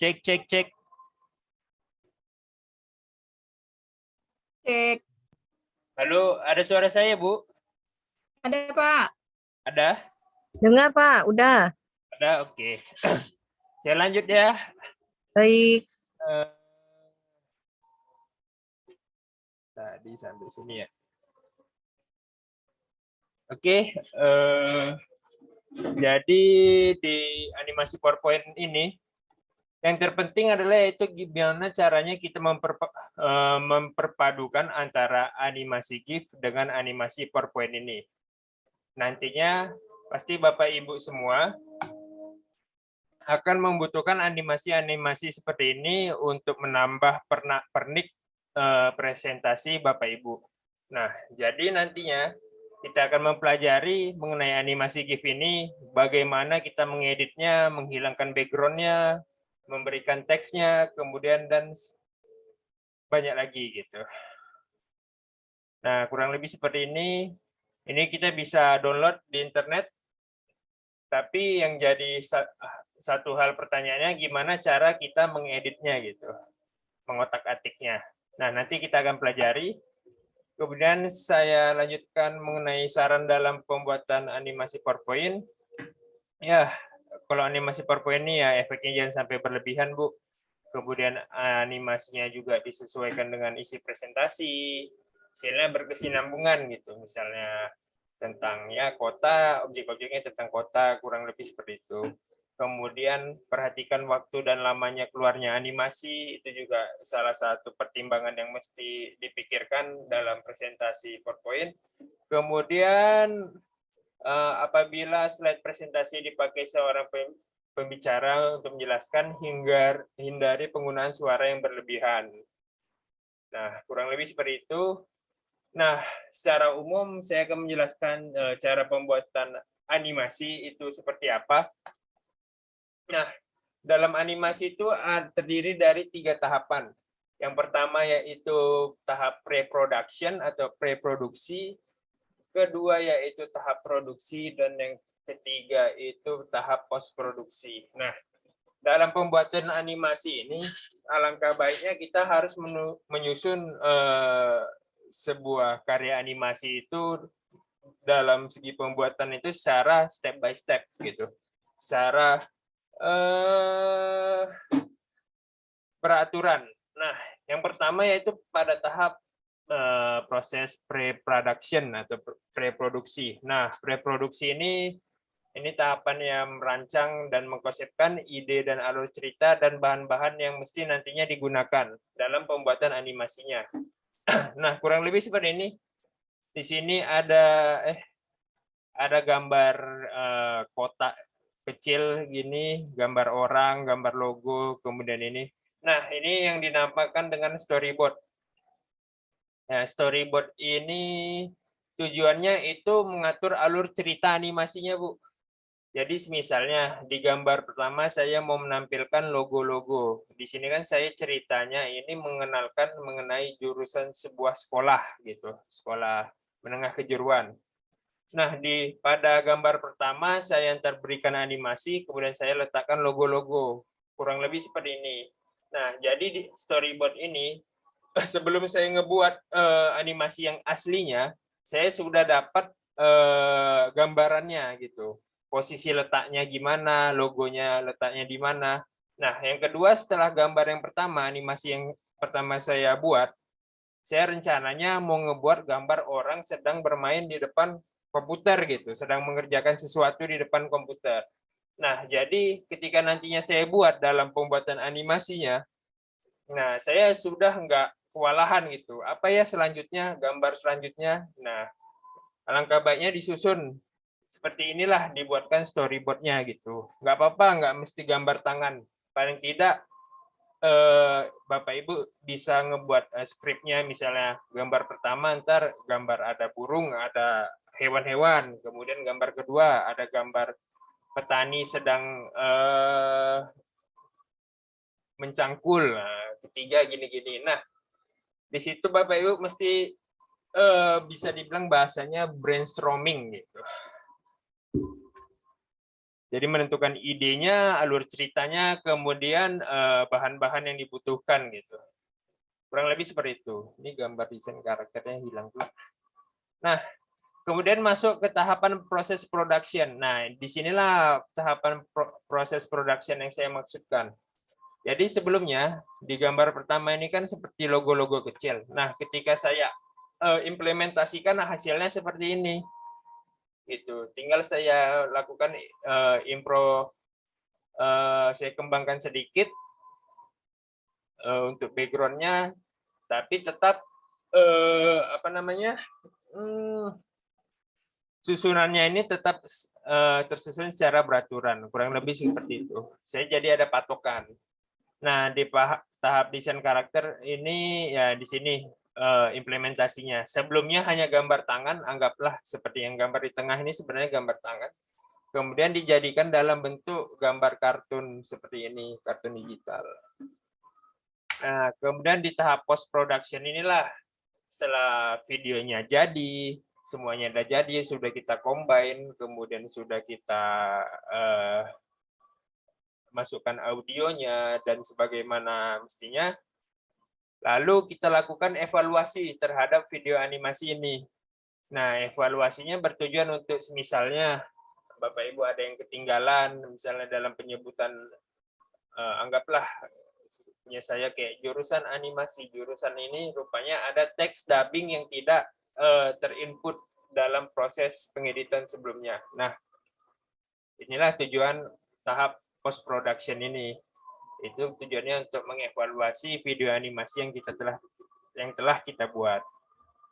Cek, cek, cek. Cek. Halo, ada suara saya, Bu? Ada, Pak. Ada? Dengar, Pak. Udah. Ada, oke. Saya lanjut ya. Baik. Eh, Tadi sampai sini ya. Oke. Jadi di animasi PowerPoint ini, yang terpenting adalah yaitu gimana caranya kita memperpadukan antara animasi GIF dengan animasi PowerPoint ini. Nantinya pasti Bapak Ibu semua akan membutuhkan animasi-animasi seperti ini untuk menambah pernik presentasi Bapak Ibu. Nah, jadi nantinya kita akan mempelajari mengenai animasi GIF ini, bagaimana kita mengeditnya, menghilangkan background-nya, memberikan teksnya, kemudian dan banyak lagi gitu. Nah, kurang lebih seperti ini. Ini kita bisa download di internet. Tapi yang jadi satu hal pertanyaannya, gimana cara kita mengeditnya gitu, mengotak-atiknya. Nah, nanti kita akan pelajari. Kemudian saya lanjutkan mengenai saran dalam pembuatan animasi PowerPoint. Ya, kalau animasi PowerPoint ini ya efeknya jangan sampai berlebihan, Bu. Kemudian animasinya juga disesuaikan dengan isi presentasi, hasilnya berkesinambungan gitu. Misalnya tentang ya kota, objek-objeknya tentang kota, kurang lebih seperti itu. Kemudian perhatikan waktu dan lamanya keluarnya animasi, itu juga salah satu pertimbangan yang mesti dipikirkan dalam presentasi PowerPoint. Kemudian apabila slide presentasi dipakai seorang pembicara untuk menjelaskan, hindari penggunaan suara yang berlebihan. Nah, kurang lebih seperti itu. Nah, secara umum saya akan menjelaskan cara pembuatan animasi itu seperti apa. Nah, dalam animasi itu terdiri dari 3 tahapan. Yang pertama yaitu tahap pre-production atau pre-produksi, kedua yaitu tahap produksi, dan yang ketiga itu tahap post-produksi. Nah, dalam pembuatan animasi ini, alangkah baiknya kita harus menyusun sebuah karya animasi itu dalam segi pembuatan itu secara step by step gitu, secara peraturan. Nah, yang pertama yaitu pada tahap proses pre-production atau pre-produksi. Nah, pre-produksi ini tahapan yang merancang dan mengkonsepkan ide dan alur cerita dan bahan-bahan yang mesti nantinya digunakan dalam pembuatan animasinya. Nah, kurang lebih seperti ini. Di sini ada gambar kotak kecil gini, gambar orang, gambar logo, kemudian ini. Nah, ini yang dinamakan dengan storyboard. Nah, storyboard ini tujuannya itu mengatur alur cerita animasinya, Bu. Jadi misalnya di gambar pertama saya mau menampilkan logo-logo. Di sini kan saya ceritanya ini mengenalkan mengenai jurusan sebuah sekolah gitu, sekolah menengah kejuruan. Nah, pada gambar pertama saya berikan animasi, kemudian saya letakkan logo-logo. Kurang lebih seperti ini. Nah, jadi di storyboard ini sebelum saya ngebuat animasi yang aslinya, saya sudah dapat gambarannya gitu. Posisi letaknya gimana, logonya letaknya di mana. Nah, yang kedua setelah gambar yang pertama, animasi yang pertama saya buat, saya rencananya mau ngebuat gambar orang sedang bermain di depan komputer gitu, sedang mengerjakan sesuatu di depan komputer. Nah, jadi ketika nantinya saya buat dalam pembuatan animasinya, nah saya sudah nggak kewalahan gitu. Apa ya selanjutnya, gambar selanjutnya. Nah, alangkah baiknya disusun seperti inilah, dibuatkan storyboardnya gitu. Nggak apa-apa, nggak mesti gambar tangan. Paling tidak Bapak Ibu bisa ngebuat skripnya, misalnya gambar pertama ntar gambar ada burung, ada hewan-hewan, kemudian gambar kedua ada gambar petani sedang mencangkul, nah, ketiga gini-gini. Nah, di situ Bapak Ibu mesti bisa dibilang bahasanya brainstorming gitu. Jadi menentukan idenya, alur ceritanya, kemudian bahan-bahan yang dibutuhkan gitu. Kurang lebih seperti itu. Ini gambar desain karakternya hilang tuh. Nah, kemudian masuk ke tahapan proses production. Nah, disinilah tahapan proses production yang saya maksudkan. Jadi sebelumnya di gambar pertama ini kan seperti logo-logo kecil. Nah, ketika saya implementasikan hasilnya seperti ini. Gitu. Tinggal saya lakukan saya kembangkan sedikit untuk background-nya, tapi tetap apa namanya? Susunannya ini tetap tersusun secara beraturan, kurang lebih seperti itu. Saya jadi ada patokan. Nah, di tahap desain karakter ini ya di sini implementasinya. Sebelumnya hanya gambar tangan, anggaplah seperti yang gambar di tengah ini sebenarnya gambar tangan. Kemudian dijadikan dalam bentuk gambar kartun seperti ini, kartun digital. Nah, kemudian di tahap post production inilah setelah videonya jadi, semuanya udah jadi, sudah kita combine, kemudian sudah kita masukkan audionya dan sebagaimana mestinya. Lalu kita lakukan evaluasi terhadap video animasi ini. Nah, evaluasinya bertujuan untuk misalnya Bapak Ibu ada yang ketinggalan, misalnya dalam penyebutan, anggaplah punya saya kayak jurusan animasi, jurusan ini rupanya ada teks dubbing yang tidak terinput dalam proses pengeditan sebelumnya. Nah, inilah tujuan tahap post production ini. Itu tujuannya untuk mengevaluasi video animasi yang telah kita buat.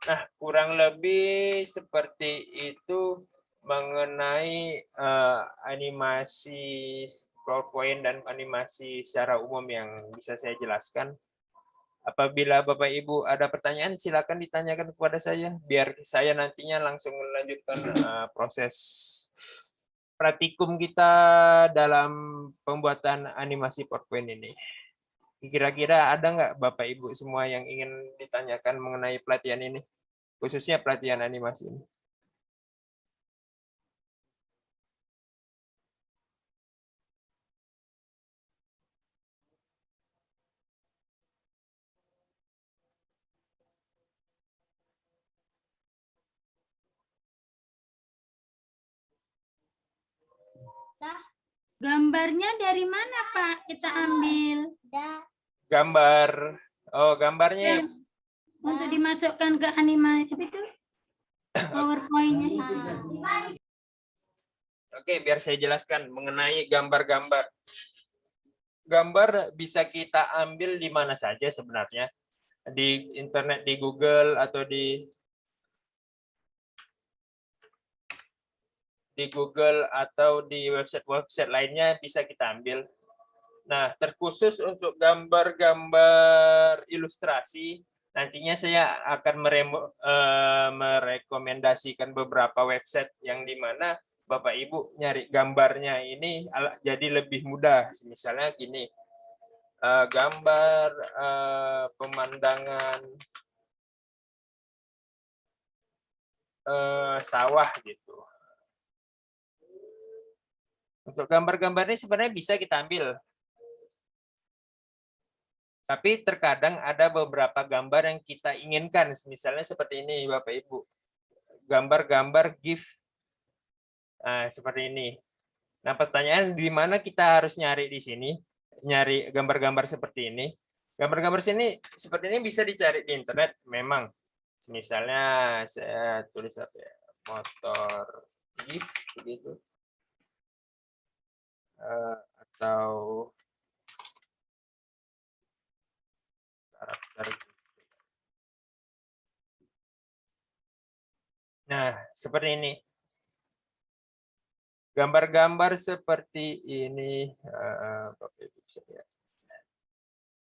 Nah, kurang lebih seperti itu mengenai animasi PowerPoint dan animasi secara umum yang bisa saya jelaskan. Apabila Bapak Ibu ada pertanyaan, silakan ditanyakan kepada saya, biar saya nantinya langsung melanjutkan proses praktikum kita dalam pembuatan animasi PowerPoint ini. Kira-kira ada nggak Bapak Ibu semua yang ingin ditanyakan mengenai pelatihan ini, khususnya pelatihan animasi ini? Gambarnya dari mana, Pak? Kita ambil. Gambar, oh gambarnya. Untuk dimasukkan ke animasi itu PowerPoint-nya. Oke, biar saya jelaskan mengenai gambar-gambar. Gambar bisa kita ambil di mana saja sebenarnya. Di internet, di Google, atau di Google atau di website-website lainnya bisa kita ambil. Nah, terkhusus untuk gambar-gambar ilustrasi, nantinya saya akan merekomendasikan beberapa website yang di mana Bapak Ibu nyari gambarnya ini jadi lebih mudah. Misalnya gini, gambar pemandangan sawah gitu. Untuk gambar-gambar ini sebenarnya bisa kita ambil. Tapi terkadang ada beberapa gambar yang kita inginkan, misalnya seperti ini Bapak Ibu. Gambar-gambar GIF. Nah, seperti ini. Nah, pertanyaan di mana kita harus nyari di sini? Nyari gambar-gambar seperti ini. Gambar-gambar seperti ini bisa dicari di internet memang. Misalnya saya tulis apa ya? Motor GIF begitu. Atau karakter. Nah, seperti ini. Gambar-gambar seperti ini.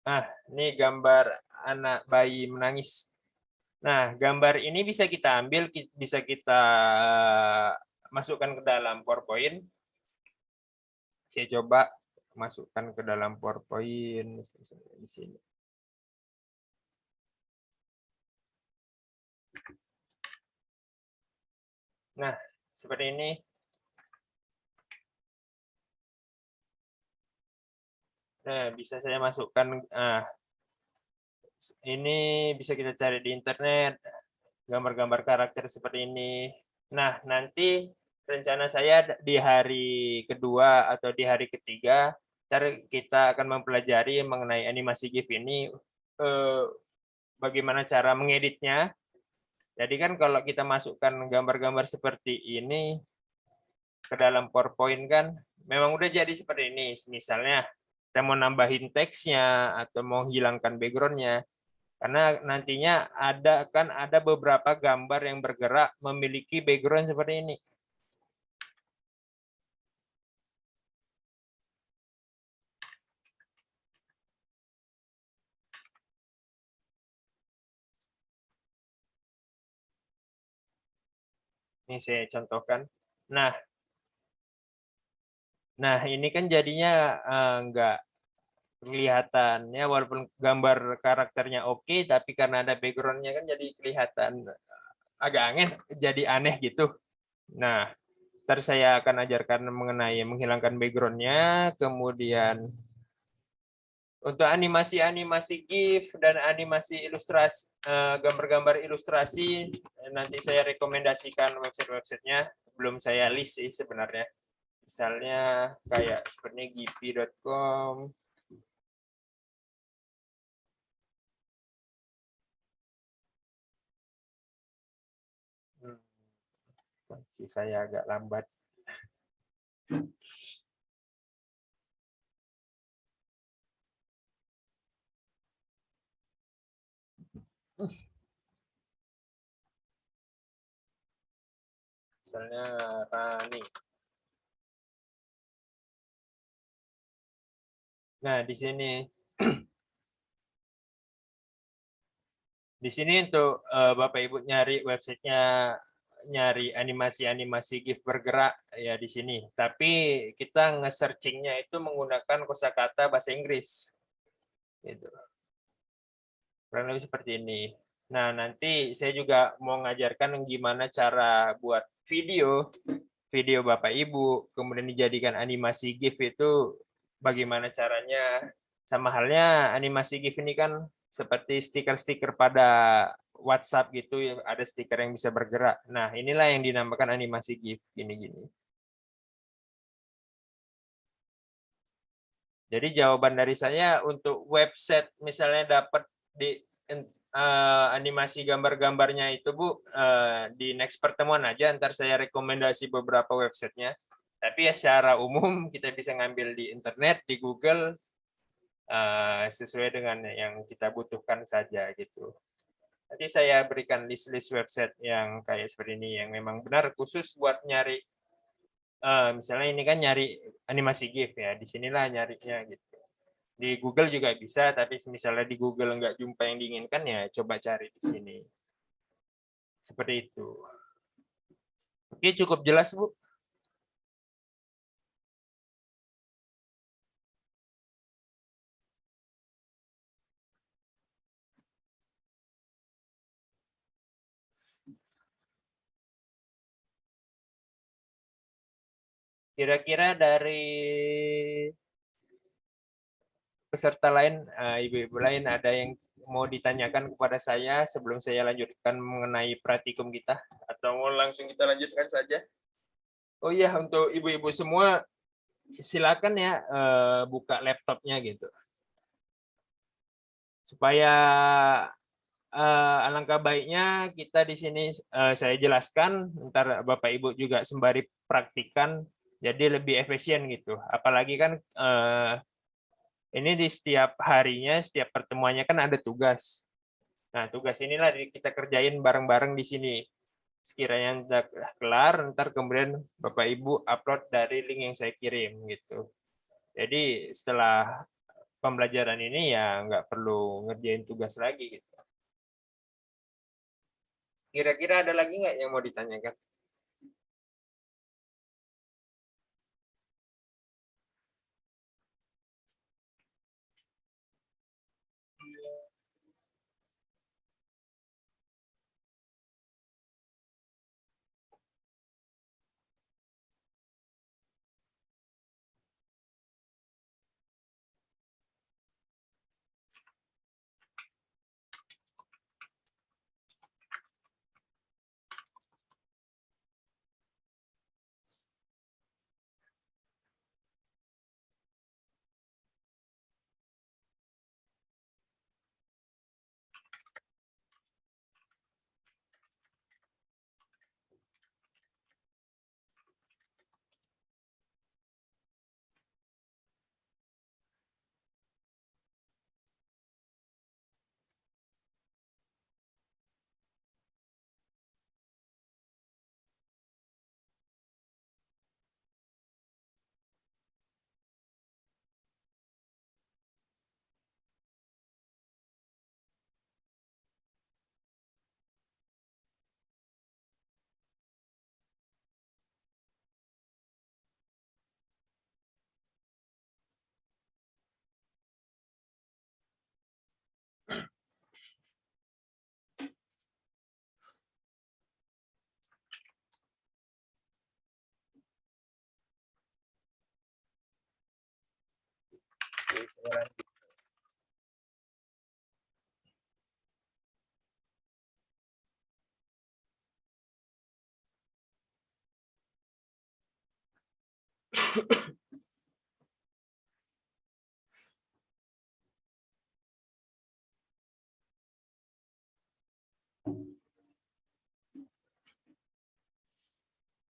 Nah, ini gambar anak bayi menangis. Nah, gambar ini bisa kita ambil, bisa kita masukkan ke dalam PowerPoint. Saya coba masukkan ke dalam PowerPoint di sini. Nah, seperti ini. Nah, bisa saya masukkan. Ini bisa kita cari di internet, gambar-gambar karakter seperti ini. Nah, nanti rencana saya di hari kedua atau di hari ketiga, kita akan mempelajari mengenai animasi GIF ini, bagaimana cara mengeditnya. Jadi kan kalau kita masukkan gambar-gambar seperti ini ke dalam PowerPoint kan, memang udah jadi seperti ini. Misalnya, kita mau nambahin teksnya atau mau hilangkan background-nya. Karena nantinya ada beberapa gambar yang bergerak memiliki background seperti ini. Ini saya contohkan. Nah, ini kan jadinya nggak kelihatan ya, walaupun gambar karakternya oke, tapi karena ada background-nya kan jadi kelihatan agak aneh gitu. Nah, ntar saya akan ajarkan mengenai menghilangkan background-nya, kemudian untuk animasi-animasi GIF dan animasi ilustrasi, gambar-gambar ilustrasi, nanti saya rekomendasikan website-websitenya. Belum saya list sih sebenarnya. Misalnya kayak seperti gipi.com. Masih saya agak lambat. Misalnya Rani. Nah, di sini untuk Bapak Ibu nyari websitenya, nyari animasi-animasi GIF bergerak ya di sini. Tapi kita nge-searchingnya itu menggunakan kosakata bahasa Inggris. Gitu. Kurang lebih seperti ini. Nah, nanti saya juga mau ngajarkan gimana cara buat video Bapak Ibu, kemudian dijadikan animasi GIF itu bagaimana caranya. Sama halnya animasi GIF ini kan seperti stiker-stiker pada WhatsApp gitu, ada stiker yang bisa bergerak. Nah, inilah yang dinamakan animasi GIF gini-gini. Jadi jawaban dari saya untuk website misalnya dapat di animasi gambar-gambarnya itu Bu, di next pertemuan aja, ntar saya rekomendasi beberapa websitenya. Tapi ya secara umum kita bisa ngambil di internet, di Google, sesuai dengan yang kita butuhkan saja gitu. Nanti saya berikan list-list website yang kayak seperti ini, yang memang benar khusus buat nyari, misalnya ini kan nyari animasi GIF ya, di sinilah nyarinya gitu. Di Google juga bisa, tapi misalnya di Google nggak jumpa yang diinginkan, ya coba cari di sini. Seperti itu. Oke, cukup jelas, Bu? Kira-kira dari peserta lain, ibu-ibu lain, ada yang mau ditanyakan kepada saya sebelum saya lanjutkan mengenai praktikum kita? Atau mau langsung kita lanjutkan saja? Oh iya, untuk ibu-ibu semua, silakan ya buka laptopnya gitu. Supaya alangkah baiknya kita di sini saya jelaskan, ntar Bapak Ibu juga sembari praktikan, jadi lebih efisien gitu. Apalagi kan ini di setiap harinya, setiap pertemuannya kan ada tugas. Nah, tugas inilah kita kerjain bareng-bareng di sini. Sekiranya sudah kelar, ntar kemudian Bapak Ibu upload dari link yang saya kirim gitu. Jadi setelah pembelajaran ini ya nggak perlu ngerjain tugas lagi gitu. Kira-kira ada lagi nggak yang mau ditanyakan? saya lanjut.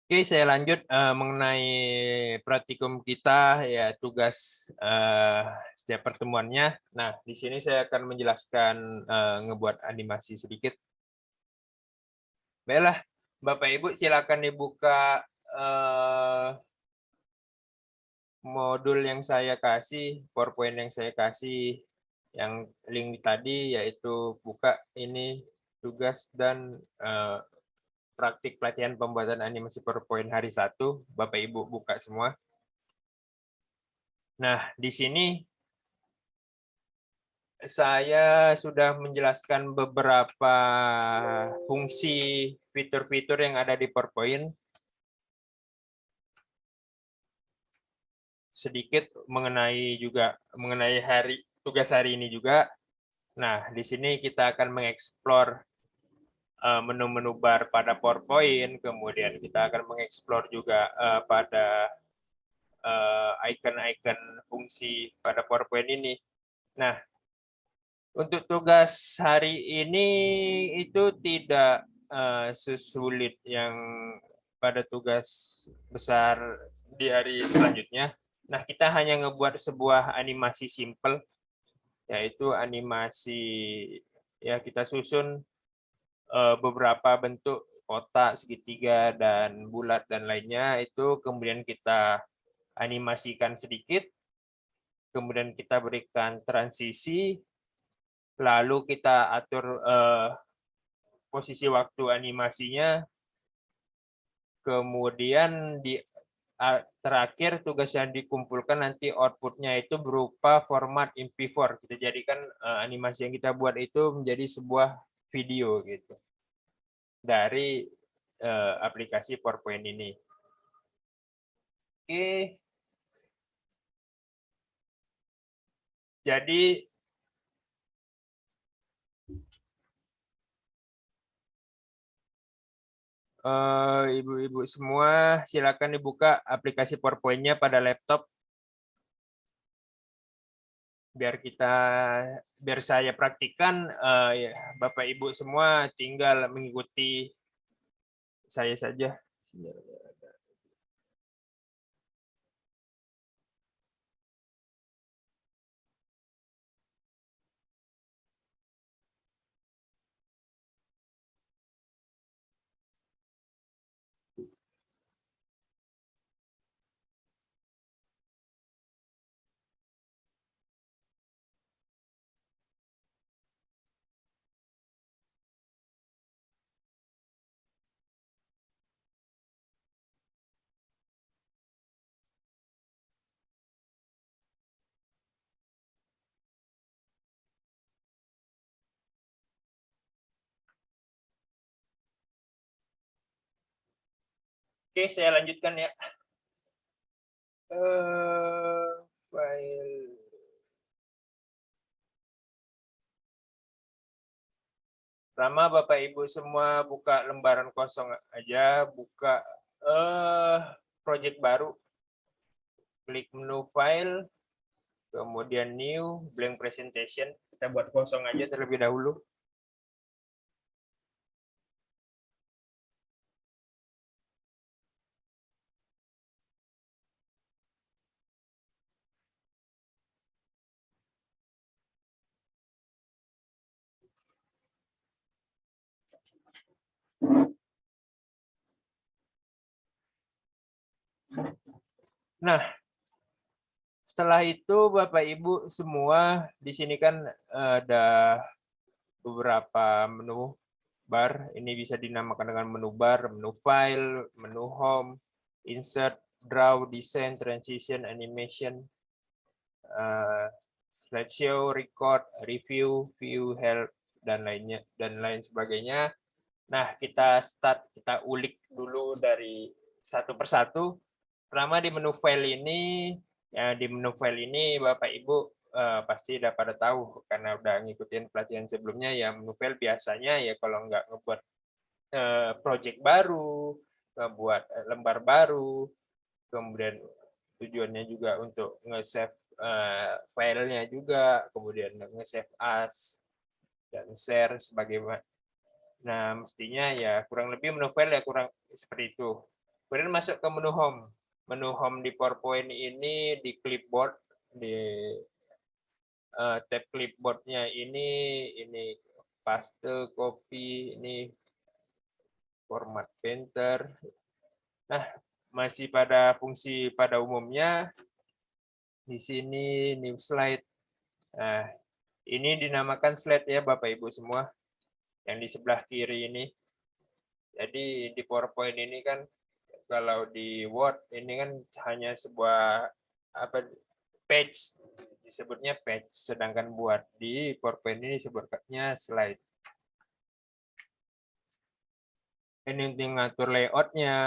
Oke, saya lanjut mengenai praktikum kita, ya tugas setiap pertemuannya. Nah, di sini saya akan menjelaskan ngebuat animasi sedikit. Baiklah, Bapak Ibu silakan dibuka modul yang saya kasih, PowerPoint yang saya kasih, yang link tadi, yaitu buka ini tugas dan praktik pelatihan pembuatan animasi PowerPoint hari 1, Bapak Ibu buka semua. Nah, di sini saya sudah menjelaskan beberapa fungsi fitur-fitur yang ada di PowerPoint. Sedikit mengenai tugas hari ini juga. Nah, di sini kita akan mengeksplor menu-menu bar pada PowerPoint, kemudian kita akan mengeksplor juga pada icon-icon fungsi pada PowerPoint ini. Nah, untuk tugas hari ini itu tidak sesulit yang pada tugas besar di hari selanjutnya. Nah, kita hanya ngebuat sebuah animasi simple, yaitu animasi, ya kita susun beberapa bentuk kotak, segitiga, dan bulat, dan lainnya. Itu kemudian kita animasikan sedikit, kemudian kita berikan transisi, lalu kita atur posisi waktu animasinya, kemudian terakhir tugas yang dikumpulkan nanti outputnya itu berupa format MP4. Kita jadikan animasi yang kita buat itu menjadi sebuah video gitu dari aplikasi PowerPoint ini. Oke. Jadi ibu-ibu semua silakan dibuka aplikasi PowerPoint-nya pada laptop. Biar saya praktikkan, ya, Bapak Ibu semua tinggal mengikuti saya saja. Oke, saya lanjutkan ya. File. Pertama, Bapak Ibu semua buka lembaran kosong aja, buka project baru, klik menu file, kemudian new, blank presentation. Kita buat kosong aja terlebih dahulu. Nah, setelah itu Bapak Ibu semua di sini kan ada beberapa menu bar. Ini bisa dinamakan dengan menu bar, menu file, menu home, insert, draw, design, transition, animation, slideshow, record, review, view, help, dan lain sebagainya. Nah, kita ulik dulu dari satu persatu. Pertama di menu file ini, ya di menu file ini Bapak Ibu pasti udah pada tahu karena udah ngikutin pelatihan sebelumnya ya. Novel biasanya ya kalau nggak ngebuat project baru, ngebuat lembar baru, kemudian tujuannya juga untuk nge-save filenya juga, kemudian nge-save as dan share sebagaimana. Nah, mestinya ya kurang lebih novel ya kurang seperti itu. Kemudian masuk ke menu home. Menu home di PowerPoint ini di clipboard, di tab clipboardnya ini paste, copy, ini format painter. Nah, masih pada fungsi pada umumnya. Di sini new slide. Nah, ini dinamakan slide ya Bapak Ibu semua. Yang di sebelah kiri ini. Jadi di PowerPoint ini kan kalau di Word ini kan hanya sebuah page, disebutnya page, sedangkan buat di PowerPoint ini disebutnya slide. Ini untuk ngatur layoutnya.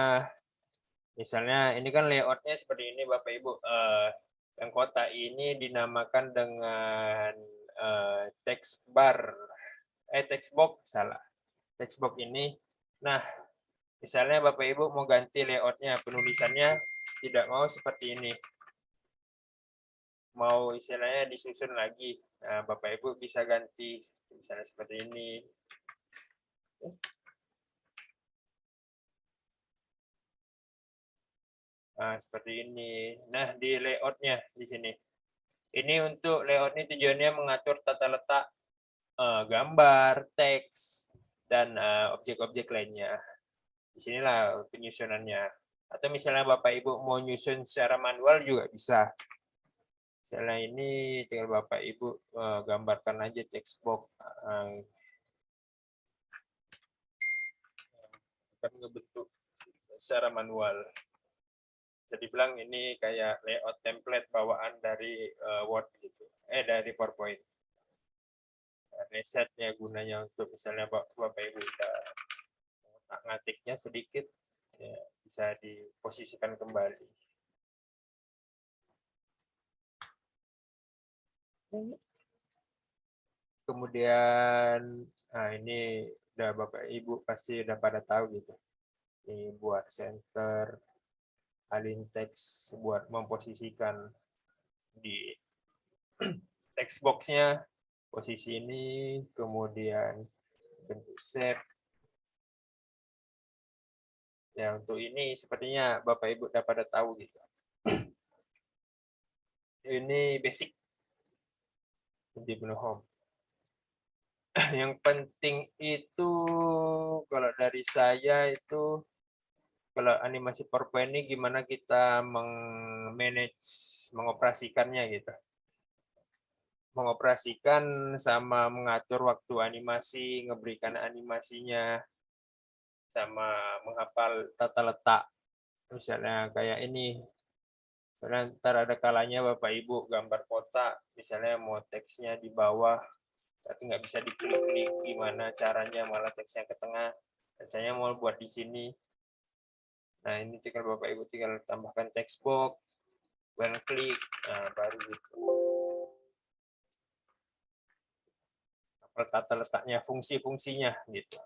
Misalnya ini kan layoutnya seperti ini Bapak Ibu. Yang kotak ini dinamakan dengan text bar, text box, salah. Text box ini. Nah, misalnya Bapak Ibu mau ganti layoutnya, penulisannya tidak mau seperti ini. Mau istilahnya disusun lagi. Nah, Bapak Ibu bisa ganti misalnya seperti ini. Nah, seperti ini. Nah, di layoutnya di sini. Ini untuk layout ini tujuannya mengatur tata letak gambar, teks, dan objek-objek lainnya. Di sinilah penyusunannya. Atau misalnya Bapak Ibu mau nyusun secara manual juga bisa. Misalnya ini tinggal Bapak Ibu gambarkan aja text box. Akan ngebentuk secara manual. Jadi bilang ini kayak layout template bawaan dari Word gitu. Dari PowerPoint. Reset ya gunanya untuk misalnya Bapak Ibu udah ngatiknya sedikit ya, bisa diposisikan kembali. Kemudian nah ini udah Bapak Ibu pasti udah pada tahu gitu. Ini buat center, alin teks buat memposisikan di text box-nya posisi ini, kemudian bentuk set. Ya, untuk ini sepertinya Bapak Ibu udah pada tahu gitu. Ini basic di menu home. Yang penting itu kalau dari saya itu kalau animasi PowerPoint ini gimana kita manage, mengoperasikannya gitu. Mengoperasikan sama mengatur waktu animasi, ngeberikan animasinya, sama menghafal tata letak. Misalnya kayak ini, ntar ada kalanya Bapak Ibu gambar kotak, misalnya mau teksnya di bawah, tapi nggak bisa diklik-klik, gimana caranya malah teksnya ke tengah, caranya mau buat di sini. Nah ini tinggal Bapak Ibu tinggal tambahkan text box, when klik, nah baru gitu. Tata letaknya, fungsi-fungsinya gitu.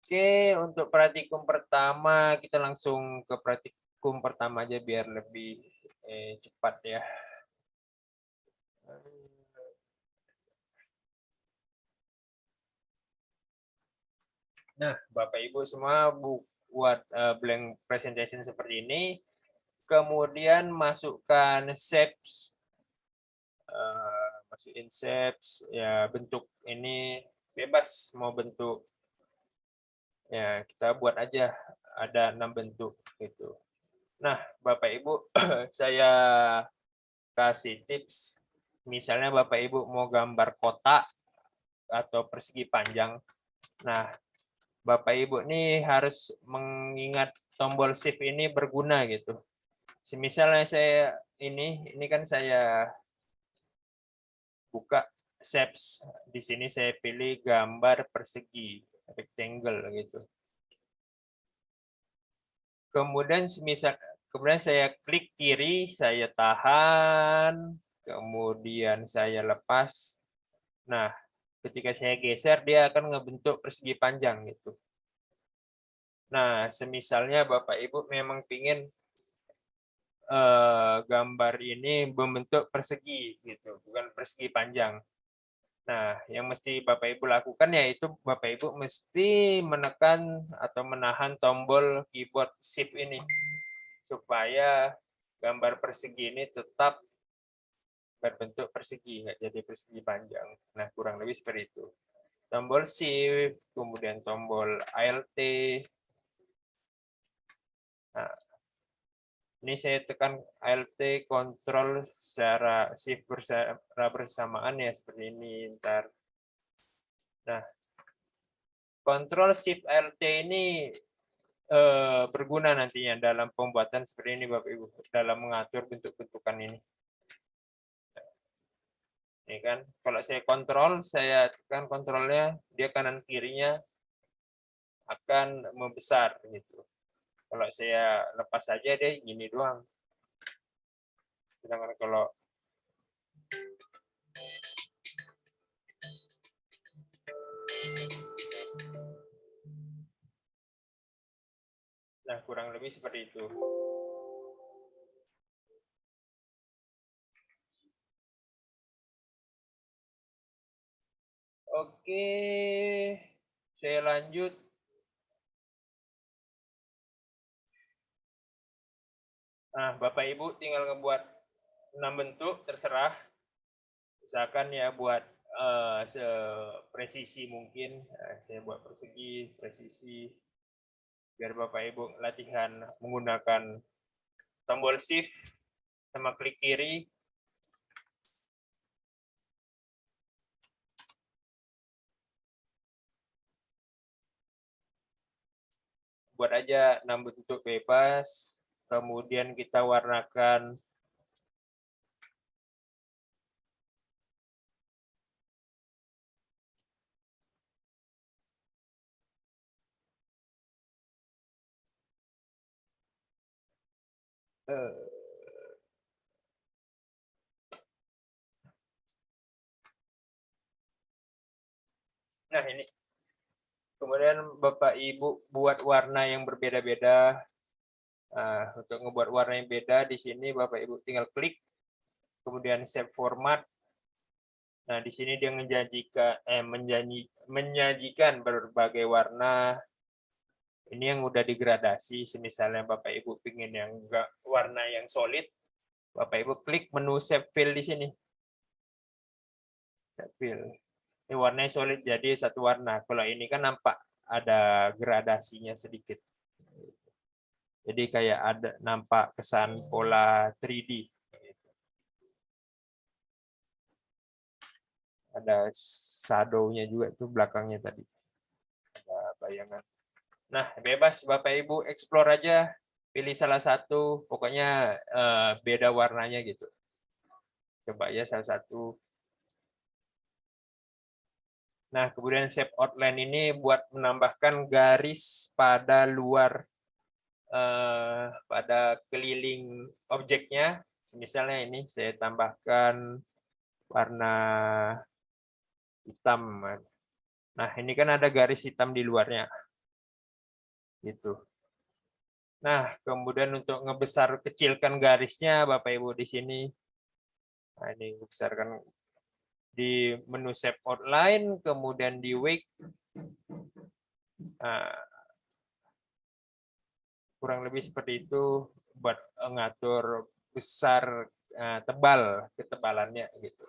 Oke, untuk praktikum pertama kita langsung ke praktikum pertama aja biar lebih cepat ya. Nah, Bapak Ibu semua buat blank presentation seperti ini. Kemudian masukkan shapes, masukin shapes, ya bentuk ini bebas mau bentuk. Ya kita buat aja ada 6 bentuk gitu. Nah, Bapak Ibu, saya kasih tips. Misalnya Bapak Ibu mau gambar kotak atau persegi panjang. Nah, Bapak Ibu nih harus mengingat tombol shift ini berguna gitu. Misalnya saya ini kan saya buka shapes. Di sini saya pilih gambar persegi rectangle gitu. Kemudian saya klik kiri, saya tahan, kemudian saya lepas. Nah, ketika saya geser, dia akan ngebentuk persegi panjang gitu. Nah, semisalnya Bapak Ibu memang ingin gambar ini membentuk persegi gitu, bukan persegi panjang. Nah, yang mesti Bapak Ibu lakukan yaitu Bapak Ibu mesti menekan atau menahan tombol keyboard Shift ini supaya gambar persegi ini tetap berbentuk persegi, nggak jadi persegi panjang. Nah, kurang lebih seperti itu. Tombol Shift, kemudian tombol Alt. Nah, ini saya tekan Alt, kontrol secara Shift bersamaan ya, seperti ini. Ntar. Nah, kontrol Shift Alt ini berguna nantinya dalam pembuatan seperti ini, Bapak Ibu, dalam mengatur bentuk-bentukan ini. Ini kan, kalau saya tekan kontrolnya, dia kanan kirinya akan membesar gitu. Kalau saya lepas saja deh gini doang. Sedangkan kalau nah, kurang lebih seperti itu. Oke, saya lanjut. Nah, Bapak Ibu tinggal ngebuat 6 bentuk, terserah. Misalkan ya buat sepresisi mungkin. Nah, saya buat persegi, presisi. Biar Bapak Ibu latihan menggunakan tombol Shift sama klik kiri. Buat aja 6 bentuk bebas. Kemudian kita warnakan nah ini. Kemudian Bapak Ibu buat warna yang berbeda-beda. Nah, untuk ngebuat warna yang beda di sini Bapak Ibu tinggal klik, kemudian save format. Nah, di sini dia menyajikan berbagai warna. Ini yang udah digradasi. Misalnya Bapak Ibu pingin yang enggak warna yang solid, Bapak Ibu klik menu save fill di sini. Save fill. Ini warnanya solid jadi satu warna. Kalau ini kan nampak ada gradasinya sedikit. Jadi kayak ada nampak kesan pola 3D. Ada shadow-nya juga tuh belakangnya tadi. Ada bayangan. Nah, bebas Bapak Ibu explore aja, pilih salah satu, pokoknya beda warnanya gitu. Coba ya salah satu. Nah, kemudian shape outline ini buat menambahkan garis pada luar, pada keliling objeknya. Misalnya ini saya tambahkan warna hitam. Nah, ini kan ada garis hitam di luarnya. Gitu. Nah, kemudian untuk ngebesar kecilkan garisnya Bapak Ibu di sini. Nah, ini besarkan di menu shape outline, kemudian di wake. Nah, kurang lebih seperti itu buat ngatur besar tebal ketebalannya gitu.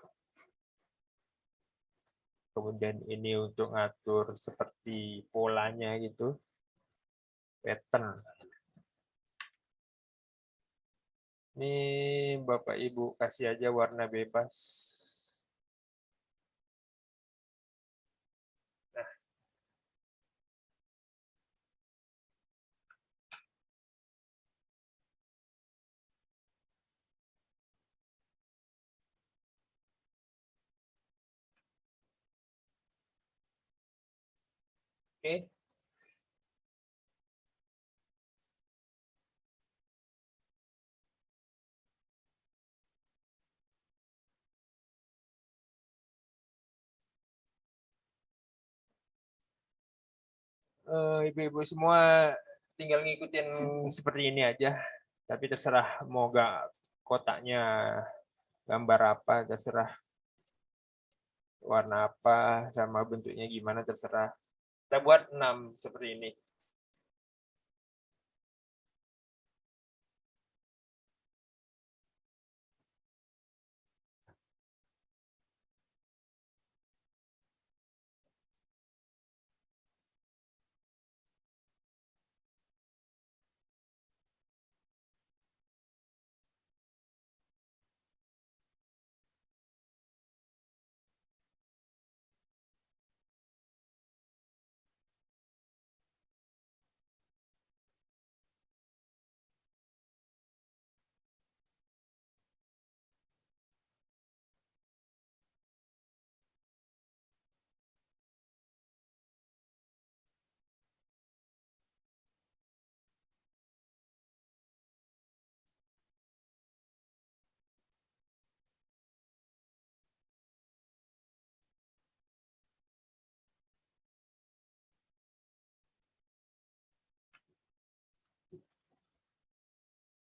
Kemudian ini untuk ngatur seperti polanya gitu. Pattern. Ini Bapak Ibu kasih aja warna bebas. Nah. Oke. ibu-ibu semua tinggal ngikutin seperti ini aja. Tapi terserah mau gak kotaknya gambar apa, terserah warna apa, sama bentuknya gimana, terserah. Kita buat 6 seperti ini.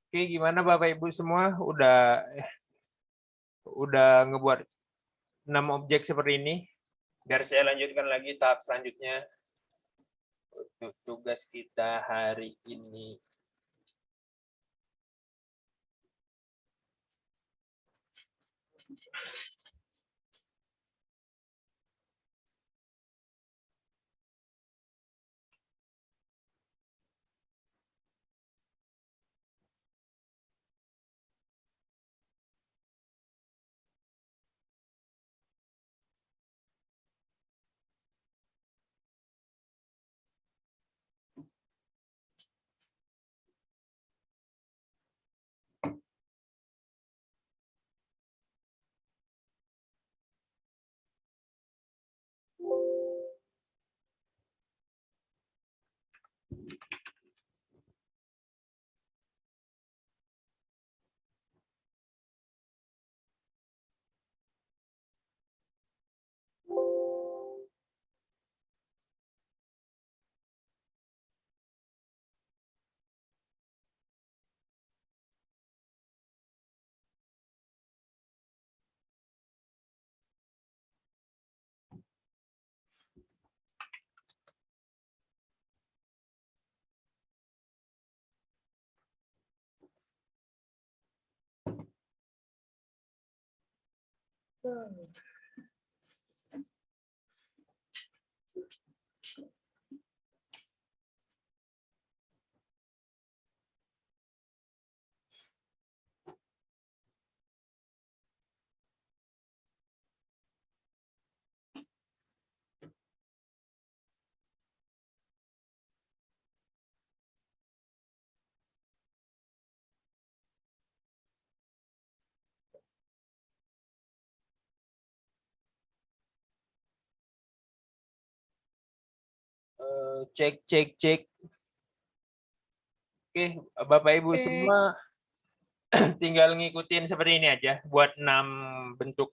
Oke, gimana Bapak Ibu semua? Udah ngebuat 6 objek seperti ini? Biar saya lanjutkan lagi tahap selanjutnya untuk tugas kita hari ini. Cek. Oke, Bapak Ibu semua tinggal ngikutin seperti ini aja buat 6 bentuk.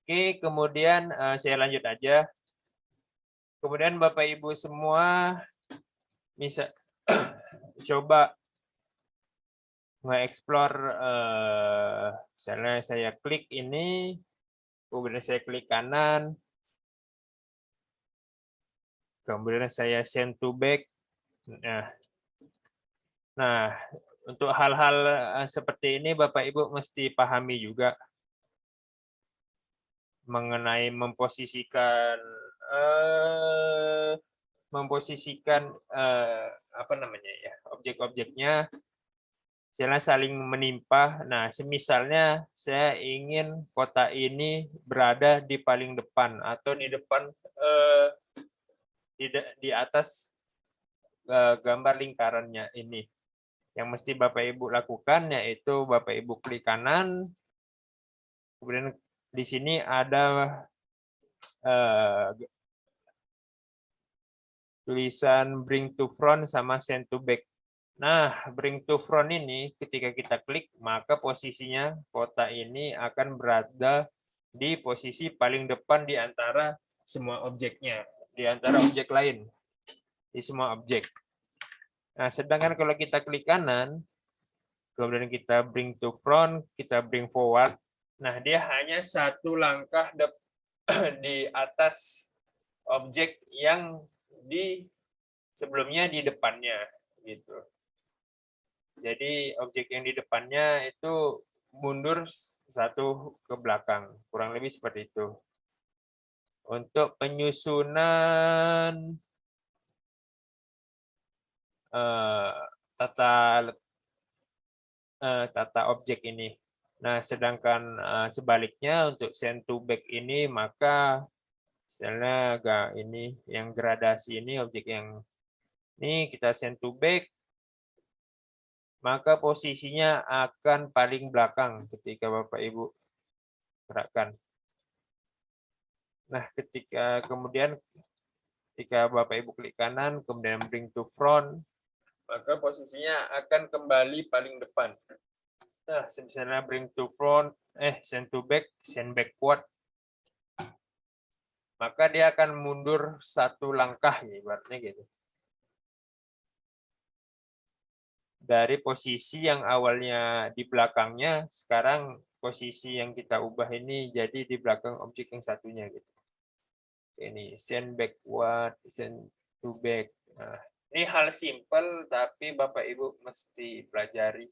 Oke, kemudian saya lanjut aja. Kemudian Bapak Ibu semua bisa coba nge-explore, misalnya saya klik ini, kemudian saya klik kanan, kemudian saya send to back. Nah, untuk hal-hal seperti ini Bapak Ibu mesti pahami juga mengenai memposisikan apa namanya ya, objek-objeknya misalnya saling menimpa. Nah, semisalnya saya ingin kota ini berada di paling depan atau di depan di atas gambar lingkarannya ini. Yang mesti Bapak Ibu lakukan yaitu Bapak Ibu klik kanan, kemudian di sini ada tulisan bring to front sama send to back. Nah, bring to front ini ketika kita klik, maka posisinya kota ini akan berada di posisi paling depan di antara semua objeknya, di antara objek lain, di semua objek. Nah, sedangkan kalau kita klik kanan, kemudian kita bring to front, kita bring forward, nah dia hanya satu langkah di atas objek yang sebelumnya di depannya, gitu. Jadi objek yang di depannya itu mundur satu ke belakang, kurang lebih seperti itu. Untuk penyusunan tata objek ini. Nah, sedangkan sebaliknya untuk send to back ini, maka misalnya ini yang gradasi ini objek yang ini kita send to back, maka posisinya akan paling belakang ketika Bapak Ibu gerakkan. Nah, kemudian ketika Bapak Ibu klik kanan, kemudian bring to front, maka posisinya akan kembali paling depan. Nah, misalnya bring to front, send to back, send backward, maka dia akan mundur satu langkah, ibaratnya gitu. Dari posisi yang awalnya di belakangnya, sekarang posisi yang kita ubah ini jadi di belakang objek yang satunya gitu. Ini send backward, send to back. Nah, ini hal simpel tapi Bapak Ibu mesti pelajari.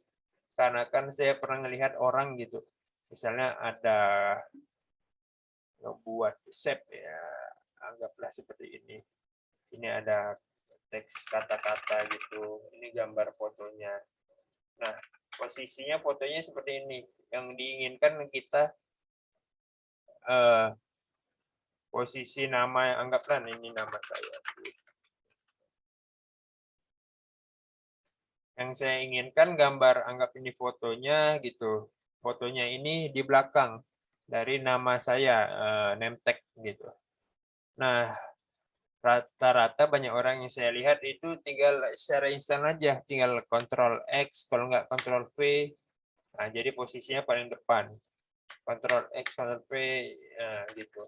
Karena kan saya pernah melihat orang gitu. Misalnya ada ngebuat shape ya, anggaplah seperti ini. Ini ada teks kata-kata gitu. Ini gambar fotonya. Nah, posisinya fotonya seperti ini. Yang diinginkan kita posisi nama, anggaplah ini nama saya. Yang saya inginkan gambar, anggap ini fotonya gitu. Fotonya ini di belakang dari nama saya, name tag gitu. Nah, rata-rata banyak orang yang saya lihat itu tinggal secara instan aja, tinggal Ctrl X, kalau nggak Ctrl V. Nah, jadi posisinya paling depan. Ctrl X, Ctrl V, gitu.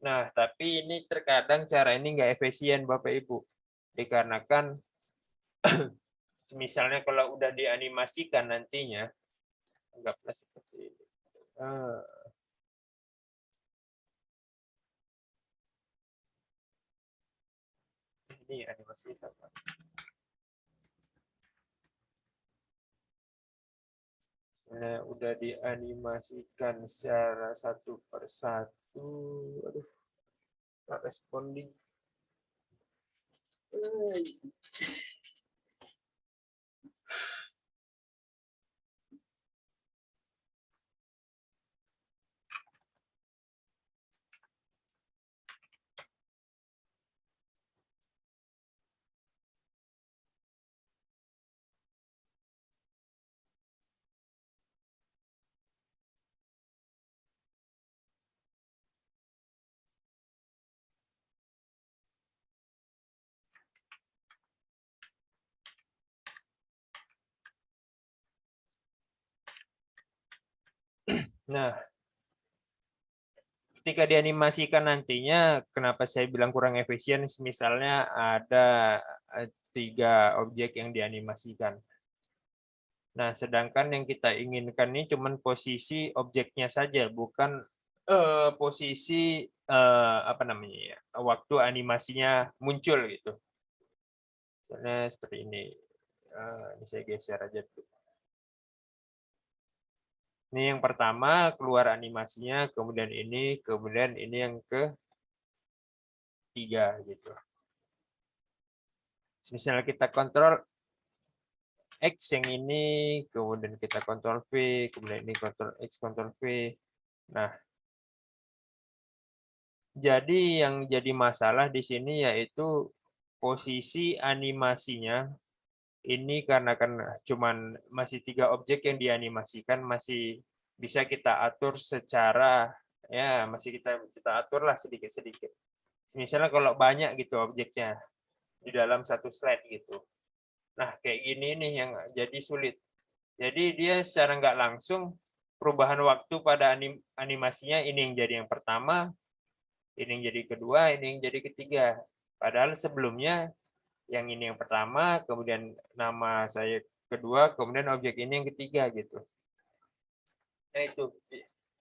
Nah, tapi ini terkadang cara ini nggak efisien, Bapak Ibu. Dikarenakan, misalnya kalau udah dianimasikan nantinya, anggaplah seperti ini. Ini animasi sama. Udah dianimasikan secara satu persatu. Aduh, nggak responding. Nah, ketika dianimasikan nantinya, kenapa saya bilang kurang efisien? Misalnya ada 3 objek yang dianimasikan. Nah, sedangkan yang kita inginkan ini cuma posisi objeknya saja, bukan posisi apa namanya ya, waktu animasinya muncul gitu. Karena seperti ini. Ini saya geser aja tuh. Ini yang pertama keluar animasinya, kemudian ini yang ketiga gitu. Misalnya kita kontrol X yang ini, kemudian kita kontrol V, kemudian ini kontrol X, kontrol V. Nah, jadi yang jadi masalah di sini yaitu posisi animasinya Ini karena kan cuman masih 3 objek yang dianimasikan, masih bisa kita atur secara ya masih kita atur lah sedikit-sedikit. Misalnya kalau banyak gitu objeknya di dalam satu slide gitu. Nah, kayak gini nih yang jadi sulit. Jadi dia secara nggak langsung perubahan waktu pada animasinya ini yang jadi yang pertama, ini yang jadi kedua, ini yang jadi ketiga. Padahal sebelumnya yang ini yang pertama, kemudian nama saya kedua, kemudian objek ini yang ketiga gitu. Nah itu